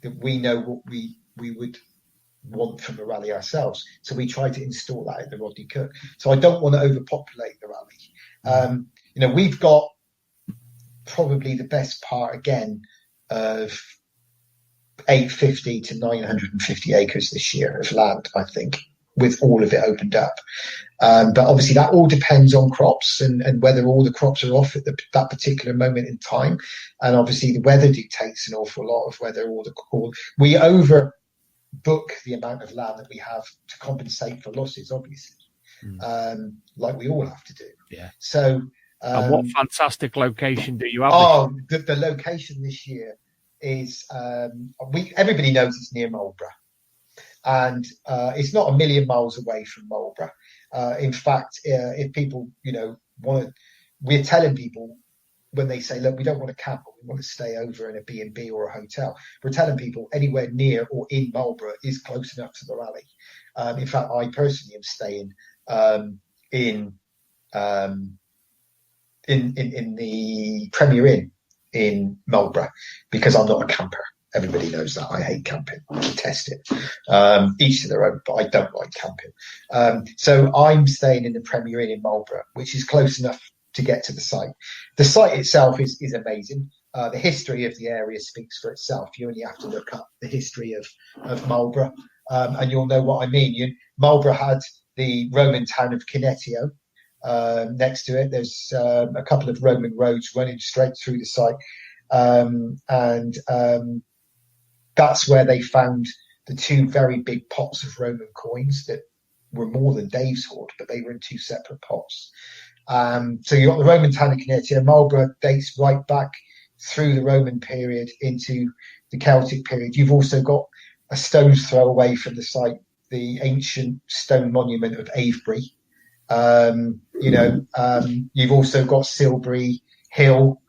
that we know what we would want from a rally ourselves. So we try to install that at the Rodney Cook. So I don't want to overpopulate the rally. We've got probably the best part again of 850 to 950 acres this year of land, I think, with all of it opened up. But obviously that all depends on crops and whether all the crops are off at that particular moment in time. And obviously the weather dictates an awful lot of whether we overbook the amount of land that we have to compensate for losses, obviously. like we all have to do. Yeah. So, and what fantastic location do you have? The location this year is everybody knows it's near Marlborough, and it's not a million miles away from Marlborough. In fact, if people we're telling people when they say, look, we don't want to camp, but we want to stay over in a B&B or a hotel, we're telling people anywhere near or in Marlborough is close enough to the rally. In fact, I personally am staying in the Premier Inn in Marlborough because I'm not a camper. Everybody knows that. I hate camping. I detest it. Each to their own, but I don't like camping. So I'm staying in the Premier Inn in Marlborough, which is close enough to get to the site. The site itself is amazing. The history of the area speaks for itself. You only have to look up the history of Marlborough, and you'll know what I mean. Marlborough had the Roman town of Canetio next to it. There's a couple of Roman roads running straight through the site, and that's where they found the two very big pots of Roman coins that were more than Dave's hoard, but they were in two separate pots. So you've got the Roman town of Canetio. Marlborough dates right back through the Roman period into the Celtic period. You've also got a stone's throw away from the site, the ancient stone monument of Avebury. You've also got Silbury Hill.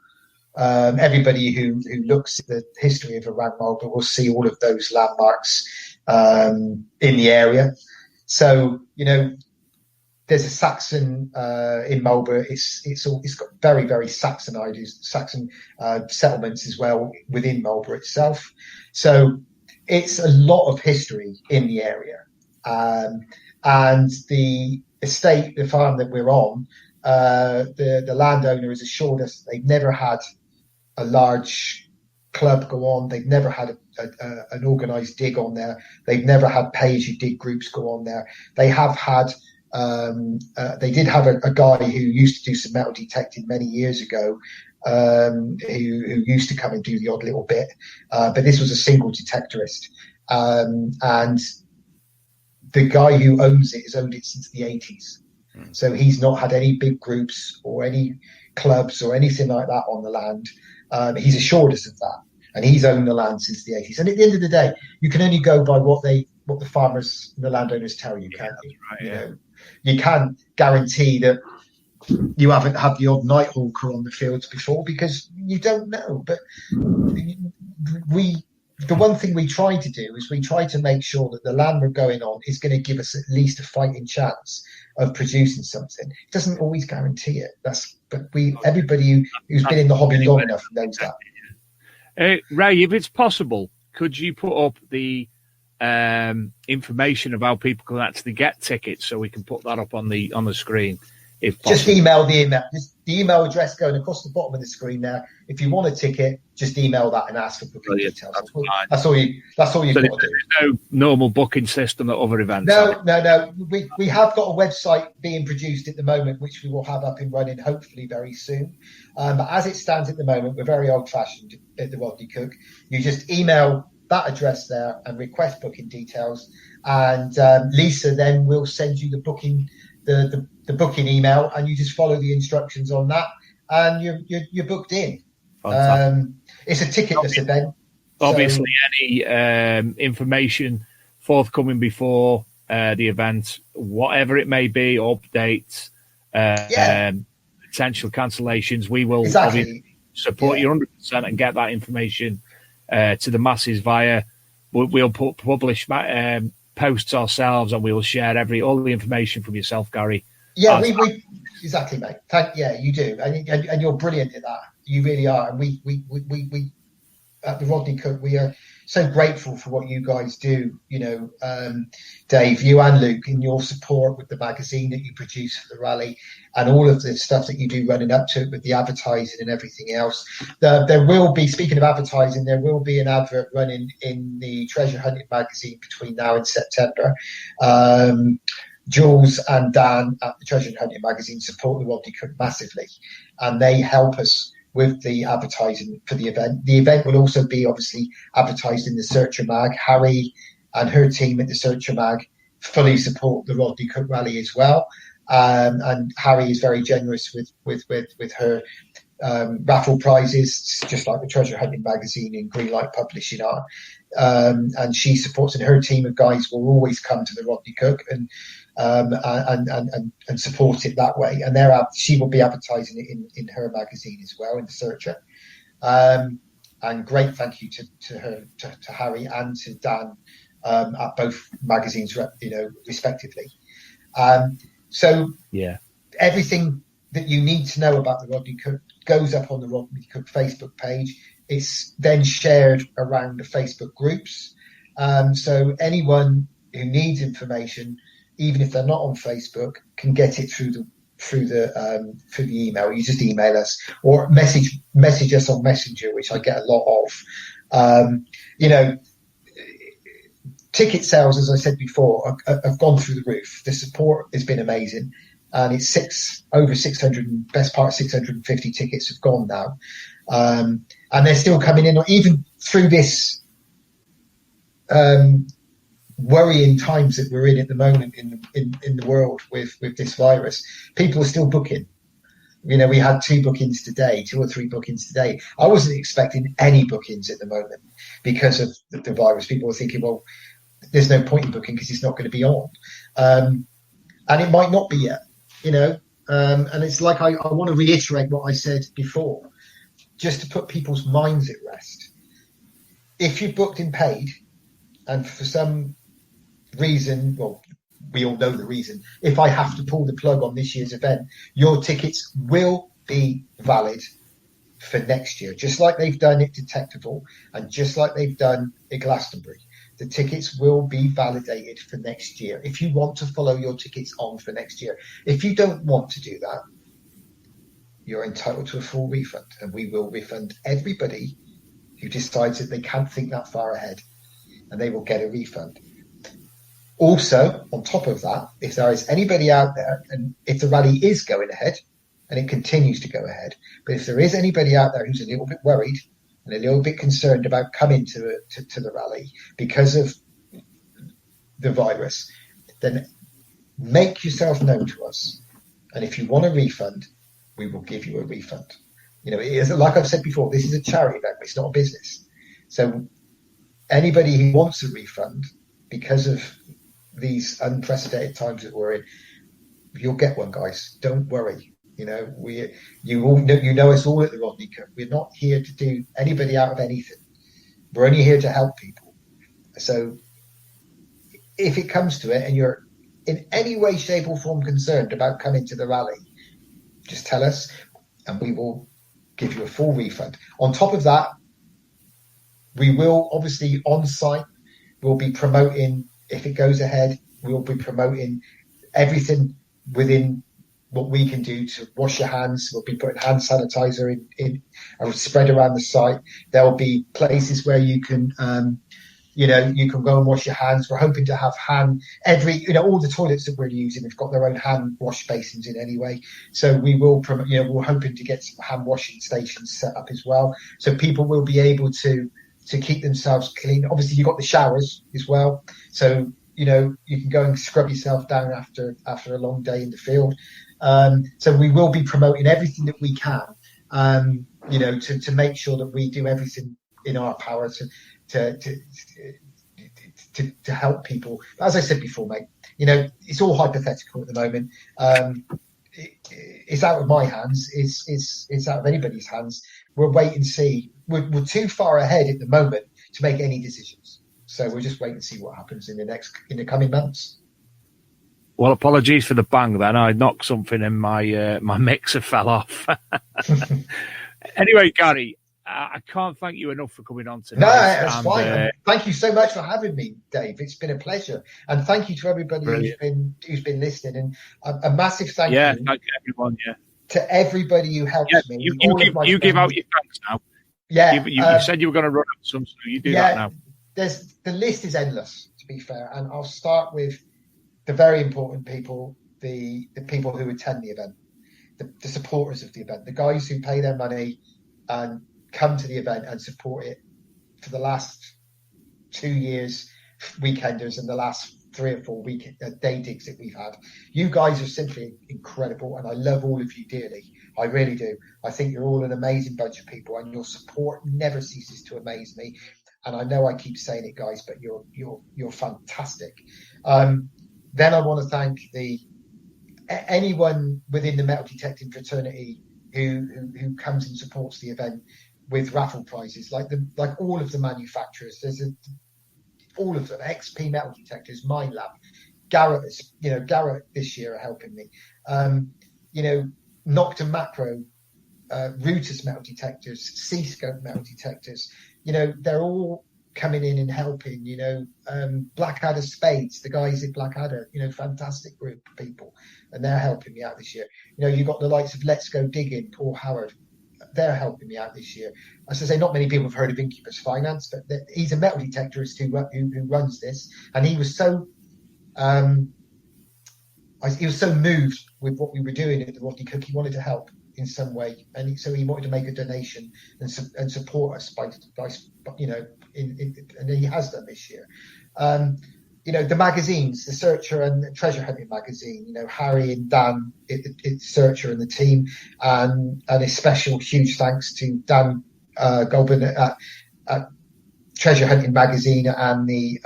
Everybody who looks at the history of around Marlborough will see all of those landmarks in the area. So, there's a Saxon in Marlborough. It's got very, very Saxon settlements as well within Marlborough itself. So it's a lot of history in the area. And the estate, the farm that we're on, the landowner has assured us they've never had a large club go on. They've never had an organised dig on there. They've never had pay-as-you-dig groups go on there. They have had they did have a guy who used to do some metal detecting many years ago, who used to come and do the odd little bit, but this was a single detectorist, and the guy who owns it has owned it since the 80s. So he's not had any big groups or any clubs or anything like that on the land. He's assured us of that, and he's owned the land since the 80s. And at the end of the day, you can only go by what the farmers and the landowners tell you, can't you? Right, you can't guarantee that you haven't had the odd nighthawker on the fields before because you don't know. But the one thing we try to do is we try to make sure that the land we're going on is going to give us at least a fighting chance of producing something. It doesn't always guarantee it. Everybody who's been in the hobby long enough knows that. Ray, if it's possible, could you put up the information of how people can actually get tickets so we can put that up on the screen? If possible. Just email the email address going across the bottom of the screen there. If you want a ticket, just email that and ask for booking details. That's all you've got to do. There's no normal booking system at other events. No. We have got a website being produced at the moment, which we will have up and running hopefully very soon. But as it stands at the moment, we're very old-fashioned at the Rodney Cook. You just email that address there and request booking details, and Lisa then will send you the booking the booking email, and you just follow the instructions on that, and you're booked in. It's a ticketless event. Obviously, any information forthcoming before the event, whatever it may be, updates, potential cancellations, we will obviously support you 100% and get that information to the masses via. We'll publish posts ourselves, and we will share all the information from yourself, Gary. Yeah, we exactly, mate. You do, and you're brilliant at that. You really are, and we at the Rodney Cook, we are so grateful for what you guys do. Dave, you and Luke, in your support with the magazine that you produce for the rally, and all of the stuff that you do running up to it with the advertising and everything else. There will be, speaking of advertising, there will be an advert running in the Treasure Hunting magazine between now and September. Jules and Dan at the Treasure Hunting magazine support the Rodney Cook massively, and they help us with the advertising for the event. The event will also be obviously advertised in the Searcher mag. Harry and her team at the Searcher mag fully support the Rodney Cook Rally as well. And Harry is very generous with her raffle prizes, just like the Treasure Hunting magazine and Greenlight Publishing are. And she supports, and her team of guys will always come to the Rodney Cook and support it that way. And she will be advertising it in her magazine as well, in the Searcher. And great thank you to her, to Harry and to Dan at both magazines, respectively. So everything that you need to know about the Rodney Cook goes up on the Rodney Cook Facebook page. It's then shared around the Facebook groups. So anyone who needs information, even if they're not on Facebook, can get it through the email. You just email us or message us on Messenger, which I get a lot of. Ticket sales, as I said before, have gone through the roof. The support has been amazing, and it's over 600, best part 650 tickets have gone now, and they're still coming in. Even through this worrying times that we're in at the moment in the world with this virus, people are still booking. We had 2 or 3 bookings today. I wasn't expecting any bookings at the moment because of the virus. People were thinking, well, there's no point in booking because it's not going to be on. And it might not be yet, and it's like, I want to reiterate what I said before, just to put people's minds at rest. If you booked and paid, and for some reason, well, we all know the reason, if I have to pull the plug on this year's event, your tickets will be valid for next year, just like they've done at Detectival and just like they've done at Glastonbury. The tickets will be validated for next year if you want to follow your tickets on for next year. If you don't want to do that, you're entitled to a full refund, and we will refund everybody who decides that they can't think that far ahead, and they will get a refund. Also, on top of that, if there is anybody out there, and if the rally is going ahead, and it continues to go ahead, but if there is anybody out there who's a little bit worried and a little bit concerned about coming to the rally because of the virus, then make yourself known to us. And if you want a refund, we will give you a refund. It is, like I've said before, this is a charity event, it's not a business. So anybody who wants a refund because of these unprecedented times that we're in, you'll get one, guys. Don't worry. You know us all at the Rodney Cook. We're not here to do anybody out of anything. We're only here to help people. So if it comes to it and you're in any way, shape or form concerned about coming to the rally, just tell us and we will give you a full refund. On top of that, we will obviously on site, we'll be promoting, if it goes ahead, we'll be promoting everything within what we can do to wash your hands. We'll be putting hand sanitizer in spread around the site. There will be places where you can, you can go and wash your hands. We're hoping to have all the toilets that we're using have got their own hand wash basins in anyway. So we will promote, we're hoping to get some hand washing stations set up as well. So people will be able to keep themselves clean. Obviously you've got the showers as well. So, you can go and scrub yourself down after a long day in the field. So we will be promoting everything that we can, to make sure that we do everything in our power to help people. As I said before, mate, it's all hypothetical at the moment. It's out of my hands. It's out of anybody's hands. We'll wait and see. We're too far ahead at the moment to make any decisions. So we'll just wait and see what happens in the coming months. Well, apologies for the bang then. I knocked something and my mixer fell off. Anyway, Gary, I can't thank you enough for coming on tonight. No, that's fine. Thank you so much for having me, Dave. It's been a pleasure. And thank you to everybody who's been listening. And a massive thank you. Thank you, everyone. Yeah. To everybody who helps me. You give out your thanks now. Yeah. You said you were going to run up some, so you do that now. The list is endless, to be fair. And I'll start with the very important people, the people who attend the event, the supporters of the event, the guys who pay their money and come to the event and support it for the last 2 years, weekenders, and the last 3 or 4 week day digs that we've had. You guys are simply incredible, and I love all of you dearly. I really do. I think you're all an amazing bunch of people, and your support never ceases to amaze me. And I know I keep saying it, guys, but you're fantastic. Then I want to thank anyone within the metal detecting fraternity who comes and supports the event with raffle prizes, like all of the manufacturers. All of them, XP Metal Detectors, Mind Lab, Garrett this year are helping me. Nocta Macro, Rutus Metal Detectors, C-Scope Metal Detectors, they're all coming in and helping. Blackadder Spades, the guys at Blackadder, fantastic group of people, and they're helping me out this year. You've got the likes of Let's Go Digging, Paul Howard, they're helping me out this year. As I say, not many people have heard of Incubus Finance, but he's a metal detectorist who runs this, and he was so moved with what we were doing at the Rodney Cook. He wanted to help in some way, and so he wanted to make a donation and support us by and he has done this year. The magazines, the Searcher and the Treasure Hunting magazine, Harry and Dan, it's Searcher and the team, and a special huge thanks to Dan Goulburn at Treasure Hunting magazine and the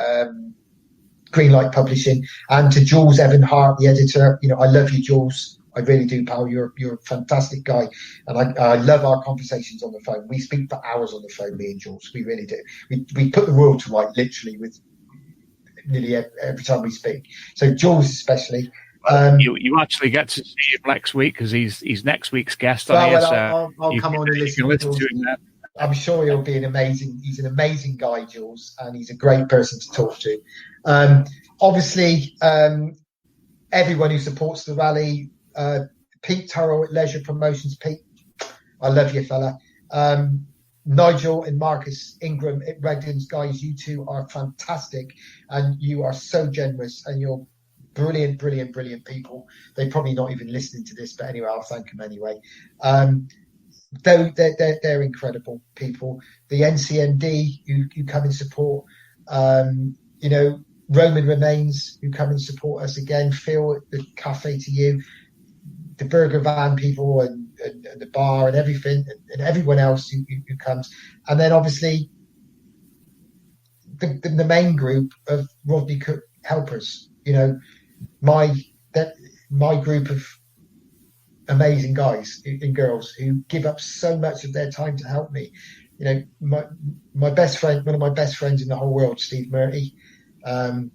Greenlight Publishing, and to Jules Evan Hart, the editor. I love you, Jules. I really do, pal. You're a fantastic guy, and I love our conversations on the phone. We speak for hours on the phone, me and Jules. We really do. We put the world to right, literally, with nearly every time we speak. So Jules especially. You actually get to see him next week because he's next week's guest on here. So I'll come on and listen to him then. I'm sure he'll be he's an amazing guy, Jules, and he's a great person to talk to. Obviously, everyone who supports the rally, Pete Turrell at Leisure Promotions. Pete, I love you, fella. Nigel and Marcus Ingram at Regden's, guys, you two are fantastic, and you are so generous, and you're brilliant people. They're probably not even listening to this, but anyway, I'll thank them anyway. They're incredible people. The NCMD who come and support, Roman Remains who come and support us again. Phil at the cafe, to you, the burger van people and the bar and everything, and everyone else who comes, and then obviously the main group of Rodney Cook helpers. My group of amazing guys and girls who give up so much of their time to help me. My best friend, one of my best friends in the whole world, Steve Murty, John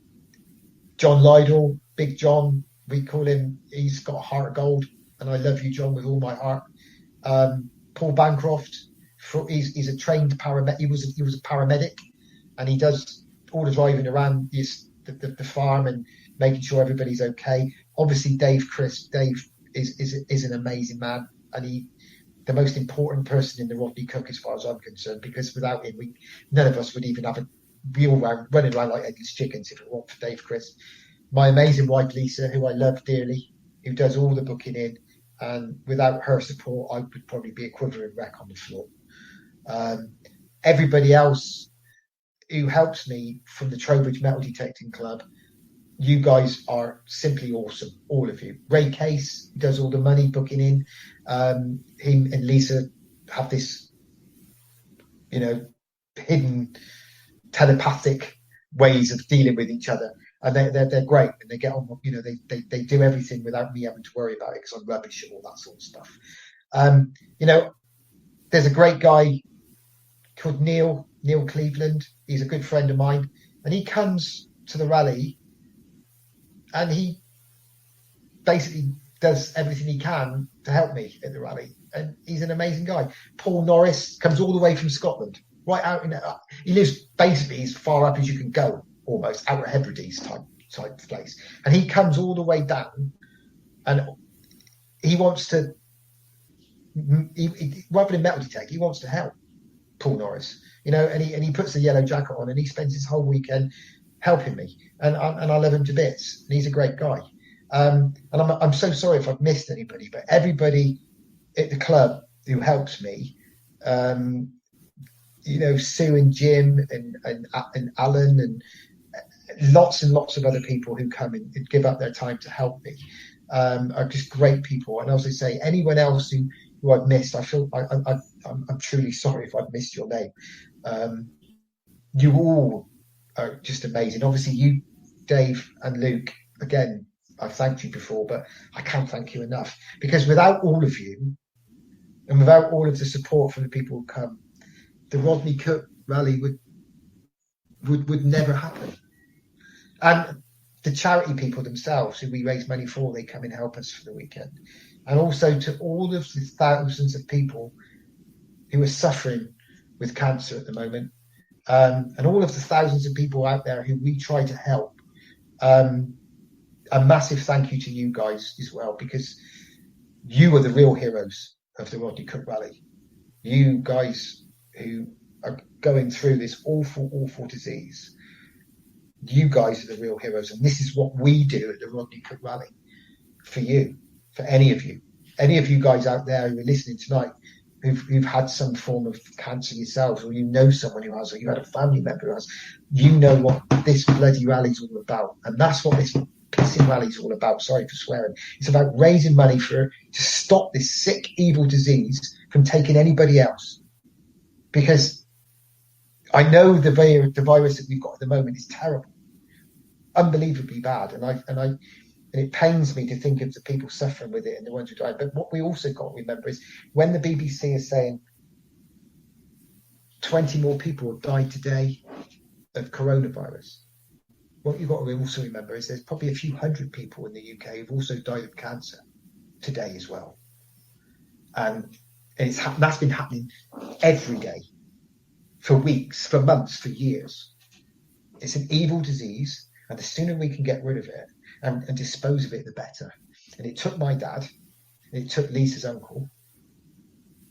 Lydall, Big John, we call him. He's got a heart of gold, and I love you, John, with all my heart. Paul Bancroft, he's a trained paramedic. He was a paramedic, and he does all the driving around the farm and making sure everybody's okay. Obviously, Dave is an amazing man, and the most important person in the Rodney Cook as far as I'm concerned, because without him, none of us would even have running around like headless chickens if it weren't for Dave Crisp. My amazing wife Lisa, who I love dearly, who does all the booking in, and without her support, I would probably be a quivering wreck on the floor. Everybody else who helps me from the Trowbridge Metal Detecting Club, you guys are simply awesome, all of you. Ray Case does all the money booking in. Him and Lisa have this, hidden telepathic ways of dealing with each other, and they're great, and they get on. They do everything without me having to worry about it because I'm rubbish and all that sort of stuff. There's a great guy called Neil Cleveland. He's a good friend of mine, and he comes to the rally, and he basically does everything he can to help me at the rally, and he's an amazing guy. Paul Norris comes all the way from Scotland, right out he lives basically as far up as you can go, almost Outer Hebrides type place, and he comes all the way down, and he wants to, rather than metal detect, he wants to help. Paul Norris, and he puts the yellow jacket on, and he spends his whole weekend helping me, and I love him to bits, and he's a great guy. And I'm so sorry if I've missed anybody, but everybody at the club who helps me, Sue and Jim and Alan lots and lots of other people who come and give up their time to help me are just great people. And as I say, anyone else who I've missed, I'm truly sorry if I've missed your name. You all are just amazing. Obviously, you, Dave, and Luke, again, I've thanked you before, but I can't thank you enough, because without all of you and without all of the support from the people who come, the Rodney Cup rally would never happen. And the charity people themselves who we raise money for, they come and help us for the weekend. And also to all of the thousands of people who are suffering with cancer at the moment, and all of the thousands of people out there who we try to help. A massive thank you to you guys as well, because you are the real heroes of the Rodney Cook Rally. You guys who are going through this awful, awful disease, you guys are the real heroes. And this is what we do at the Rodney Cook Rally for you, for any of you guys out there who are listening tonight, who've had some form of cancer yourselves, or you know someone who has, or you had a family member who has. You know what this bloody rally's all about. And that's what this pissing rally's all about. Sorry for swearing. It's about raising money to stop this sick, evil disease from taking anybody else. Because I know the virus that we've got at the moment is terrible, unbelievably bad. And it pains me to think of the people suffering with it and the ones who died. But what we also got to remember is when the BBC is saying 20 more people have died today of coronavirus, what you've got to also remember is there's probably a few hundred people in the UK who've also died of cancer today as well. And that's been happening every day for weeks, for months, for years. It's an evil disease, and the sooner we can get rid of it and dispose of it, the better. And it took my dad, and it took Lisa's uncle,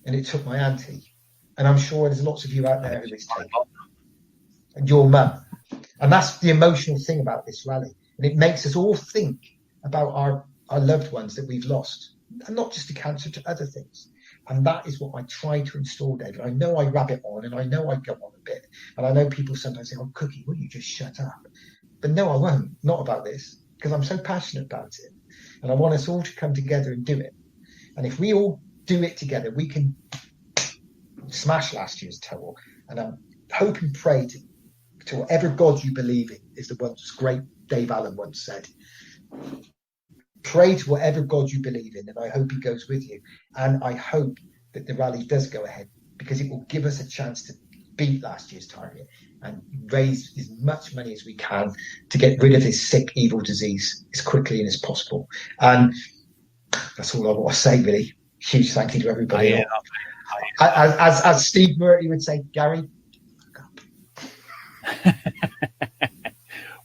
and it took my auntie. And I'm sure there's lots of you out there who it's taken. And your mum. And that's the emotional thing about this rally. And it makes us all think about our loved ones that we've lost. And not just to cancer, to other things. And that is what I try to install, David. I know I rabbit on, and I know I go on a bit. And I know people sometimes say, oh, Cookie, will you just shut up? But no, I won't. Not about this. Because I'm so passionate about it. And I want us all to come together and do it. And if we all do it together, we can smash last year's total. And I'm hope and pray to whatever God you believe in, is the once great Dave Allen once said. Pray to whatever God you believe in, and I hope he goes with you. And I hope that the rally does go ahead, because it will give us a chance to beat last year's target and raise as much money as we can to get rid of this sick, evil disease as quickly and as possible. And that's all I want to say, really. Huge thank you to everybody. As Steve Murray would say, Gary.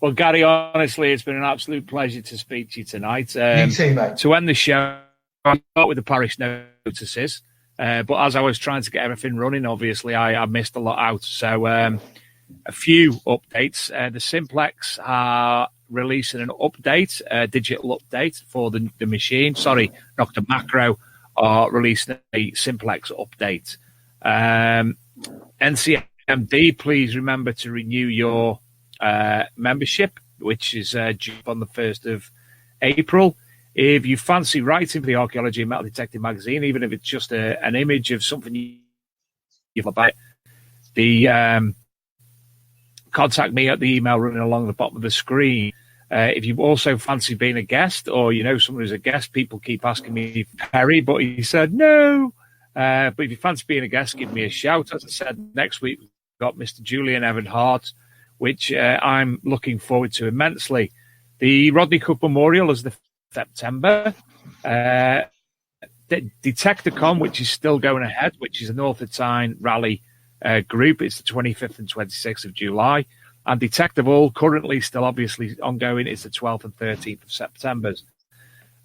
Well, Gary, honestly, it's been an absolute pleasure to speak to you tonight. You too, mate. To end the show, I'll start with the parish notices. But as I was trying to get everything running, obviously, I missed a lot out. So a few updates. The Simplex are releasing an update, a digital update for the machine. Sorry, Dr. Macro are releasing a Simplex update. NCMD, please remember to renew your membership, which is due on the 1st of April. If you fancy writing for the Archaeology and Metal Detecting magazine, even if it's just an image of something you've about, contact me at the email running along the bottom of the screen. If you also fancy being a guest, or you know someone who's a guest, people keep asking me, Perry, but he said no. But if you fancy being a guest, give me a shout. As I said, next week we've got Mr. Julian Evan Hart, which I'm looking forward to immensely. The Rodney Cook Memorial is the September. Detecticon, which is still going ahead, which is a North Tyne rally group. It's the 25th and 26th of July. And Detectable, currently still obviously ongoing, is the 12th and 13th of September.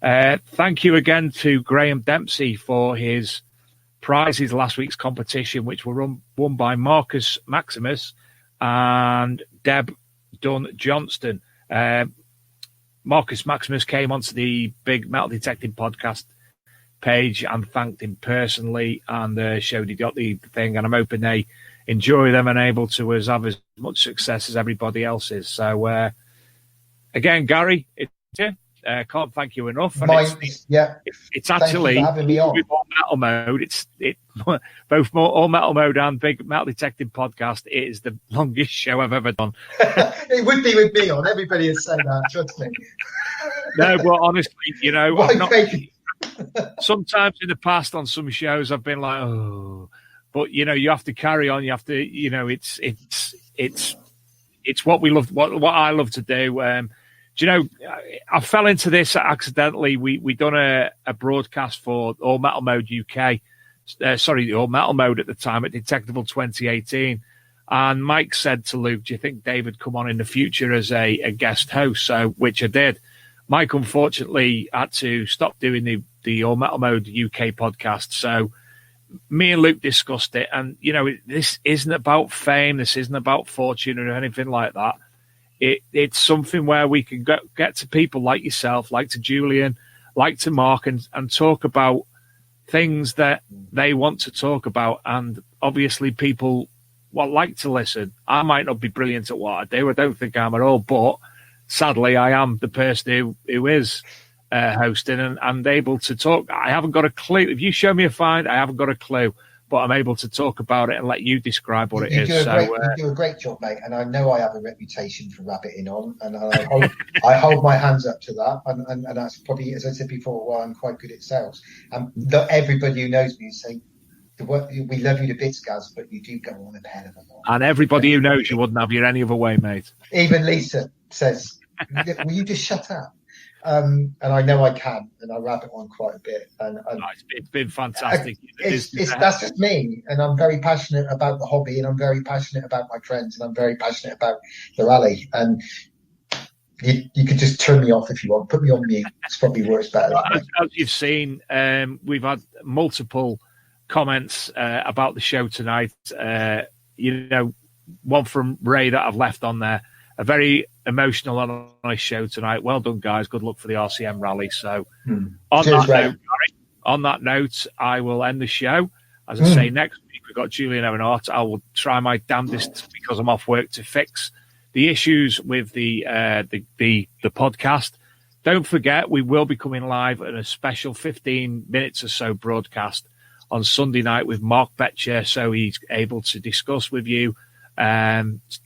Thank you again to Graham Dempsey for his prizes last week's competition, which were won by Marcus Maximus and Deb Dunn Johnston. Marcus Maximus came onto the Big Metal Detecting podcast page and thanked him personally and showed he got the thing. And I'm hoping they enjoy them and able to have as much success as everybody else is. So, again, Gary, can't thank you enough. And it's actually having me on. All Metal Mode. It's both All Metal Mode and Big Metal Detecting Podcast. It is the longest show I've ever done. It would be with me on. Everybody has said that. Trust me. No, but honestly, sometimes in the past on some shows I've been like, oh, but you have to carry on. You have to, it's what we love, what I love to do. I fell into this accidentally. We done a broadcast for All Metal Mode UK. All Metal Mode at the time at Detectable 2018. And Mike said to Luke, do you think David come on in the future as a guest host? So, which I did. Mike, unfortunately, had to stop doing the All Metal Mode UK podcast. So me and Luke discussed it. And, this isn't about fame. This isn't about fortune or anything like that. It's something where we can get to people like yourself, like to Julian, like to Mark, and talk about things that they want to talk about. And obviously people like to listen. I might not be brilliant at what I do. I don't think I'm at all, but sadly, I am the person who is hosting and able to talk. I haven't got a clue. If you show me a find, I haven't got a clue, but I'm able to talk about it and let you describe what it is. You do a great job, mate. And I know I have a reputation for rabbiting on, and I hold my hands up to that. And that's probably, as I said before, why I'm quite good at sales. Everybody who knows me say, we love you to bits, Gaz, but you do go on a hell of a lot. And everybody who knows you wouldn't have you any other way, mate. Even Lisa says, will you just shut up? And I know I can, and I rabbit on quite a bit. And it's been fantastic. That's just me, and I'm very passionate about the hobby, and I'm very passionate about my friends, and I'm very passionate about the rally. And you could just turn me off if you want. Put me on mute. It's probably works better. As you've seen, we've had multiple comments about the show tonight. One from Ray that I've left on there. A very emotional and nice show tonight. Well done, guys. Good luck for the RCM rally. So, on that note, I will end the show. As I say, next week we've got Julian Evanart. I will try my damnedest because I'm off work to fix the issues with the podcast. Don't forget, we will be coming live at a special 15 minutes or so broadcast on Sunday night with Mark Betcher, so he's able to discuss with you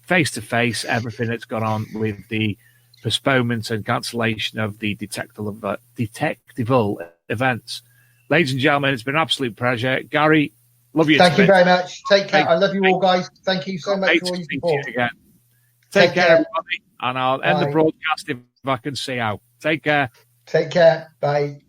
face to face everything that's gone on with the postponement and cancellation of the detectable events. Ladies and gentlemen, it's been an absolute pleasure. Gary, love you. Thank you very much. Take care. I love you all, guys. Thank you so much for all your support. Take care, everybody. And I'll end the broadcast if I can see how. Take care. Take care. Bye.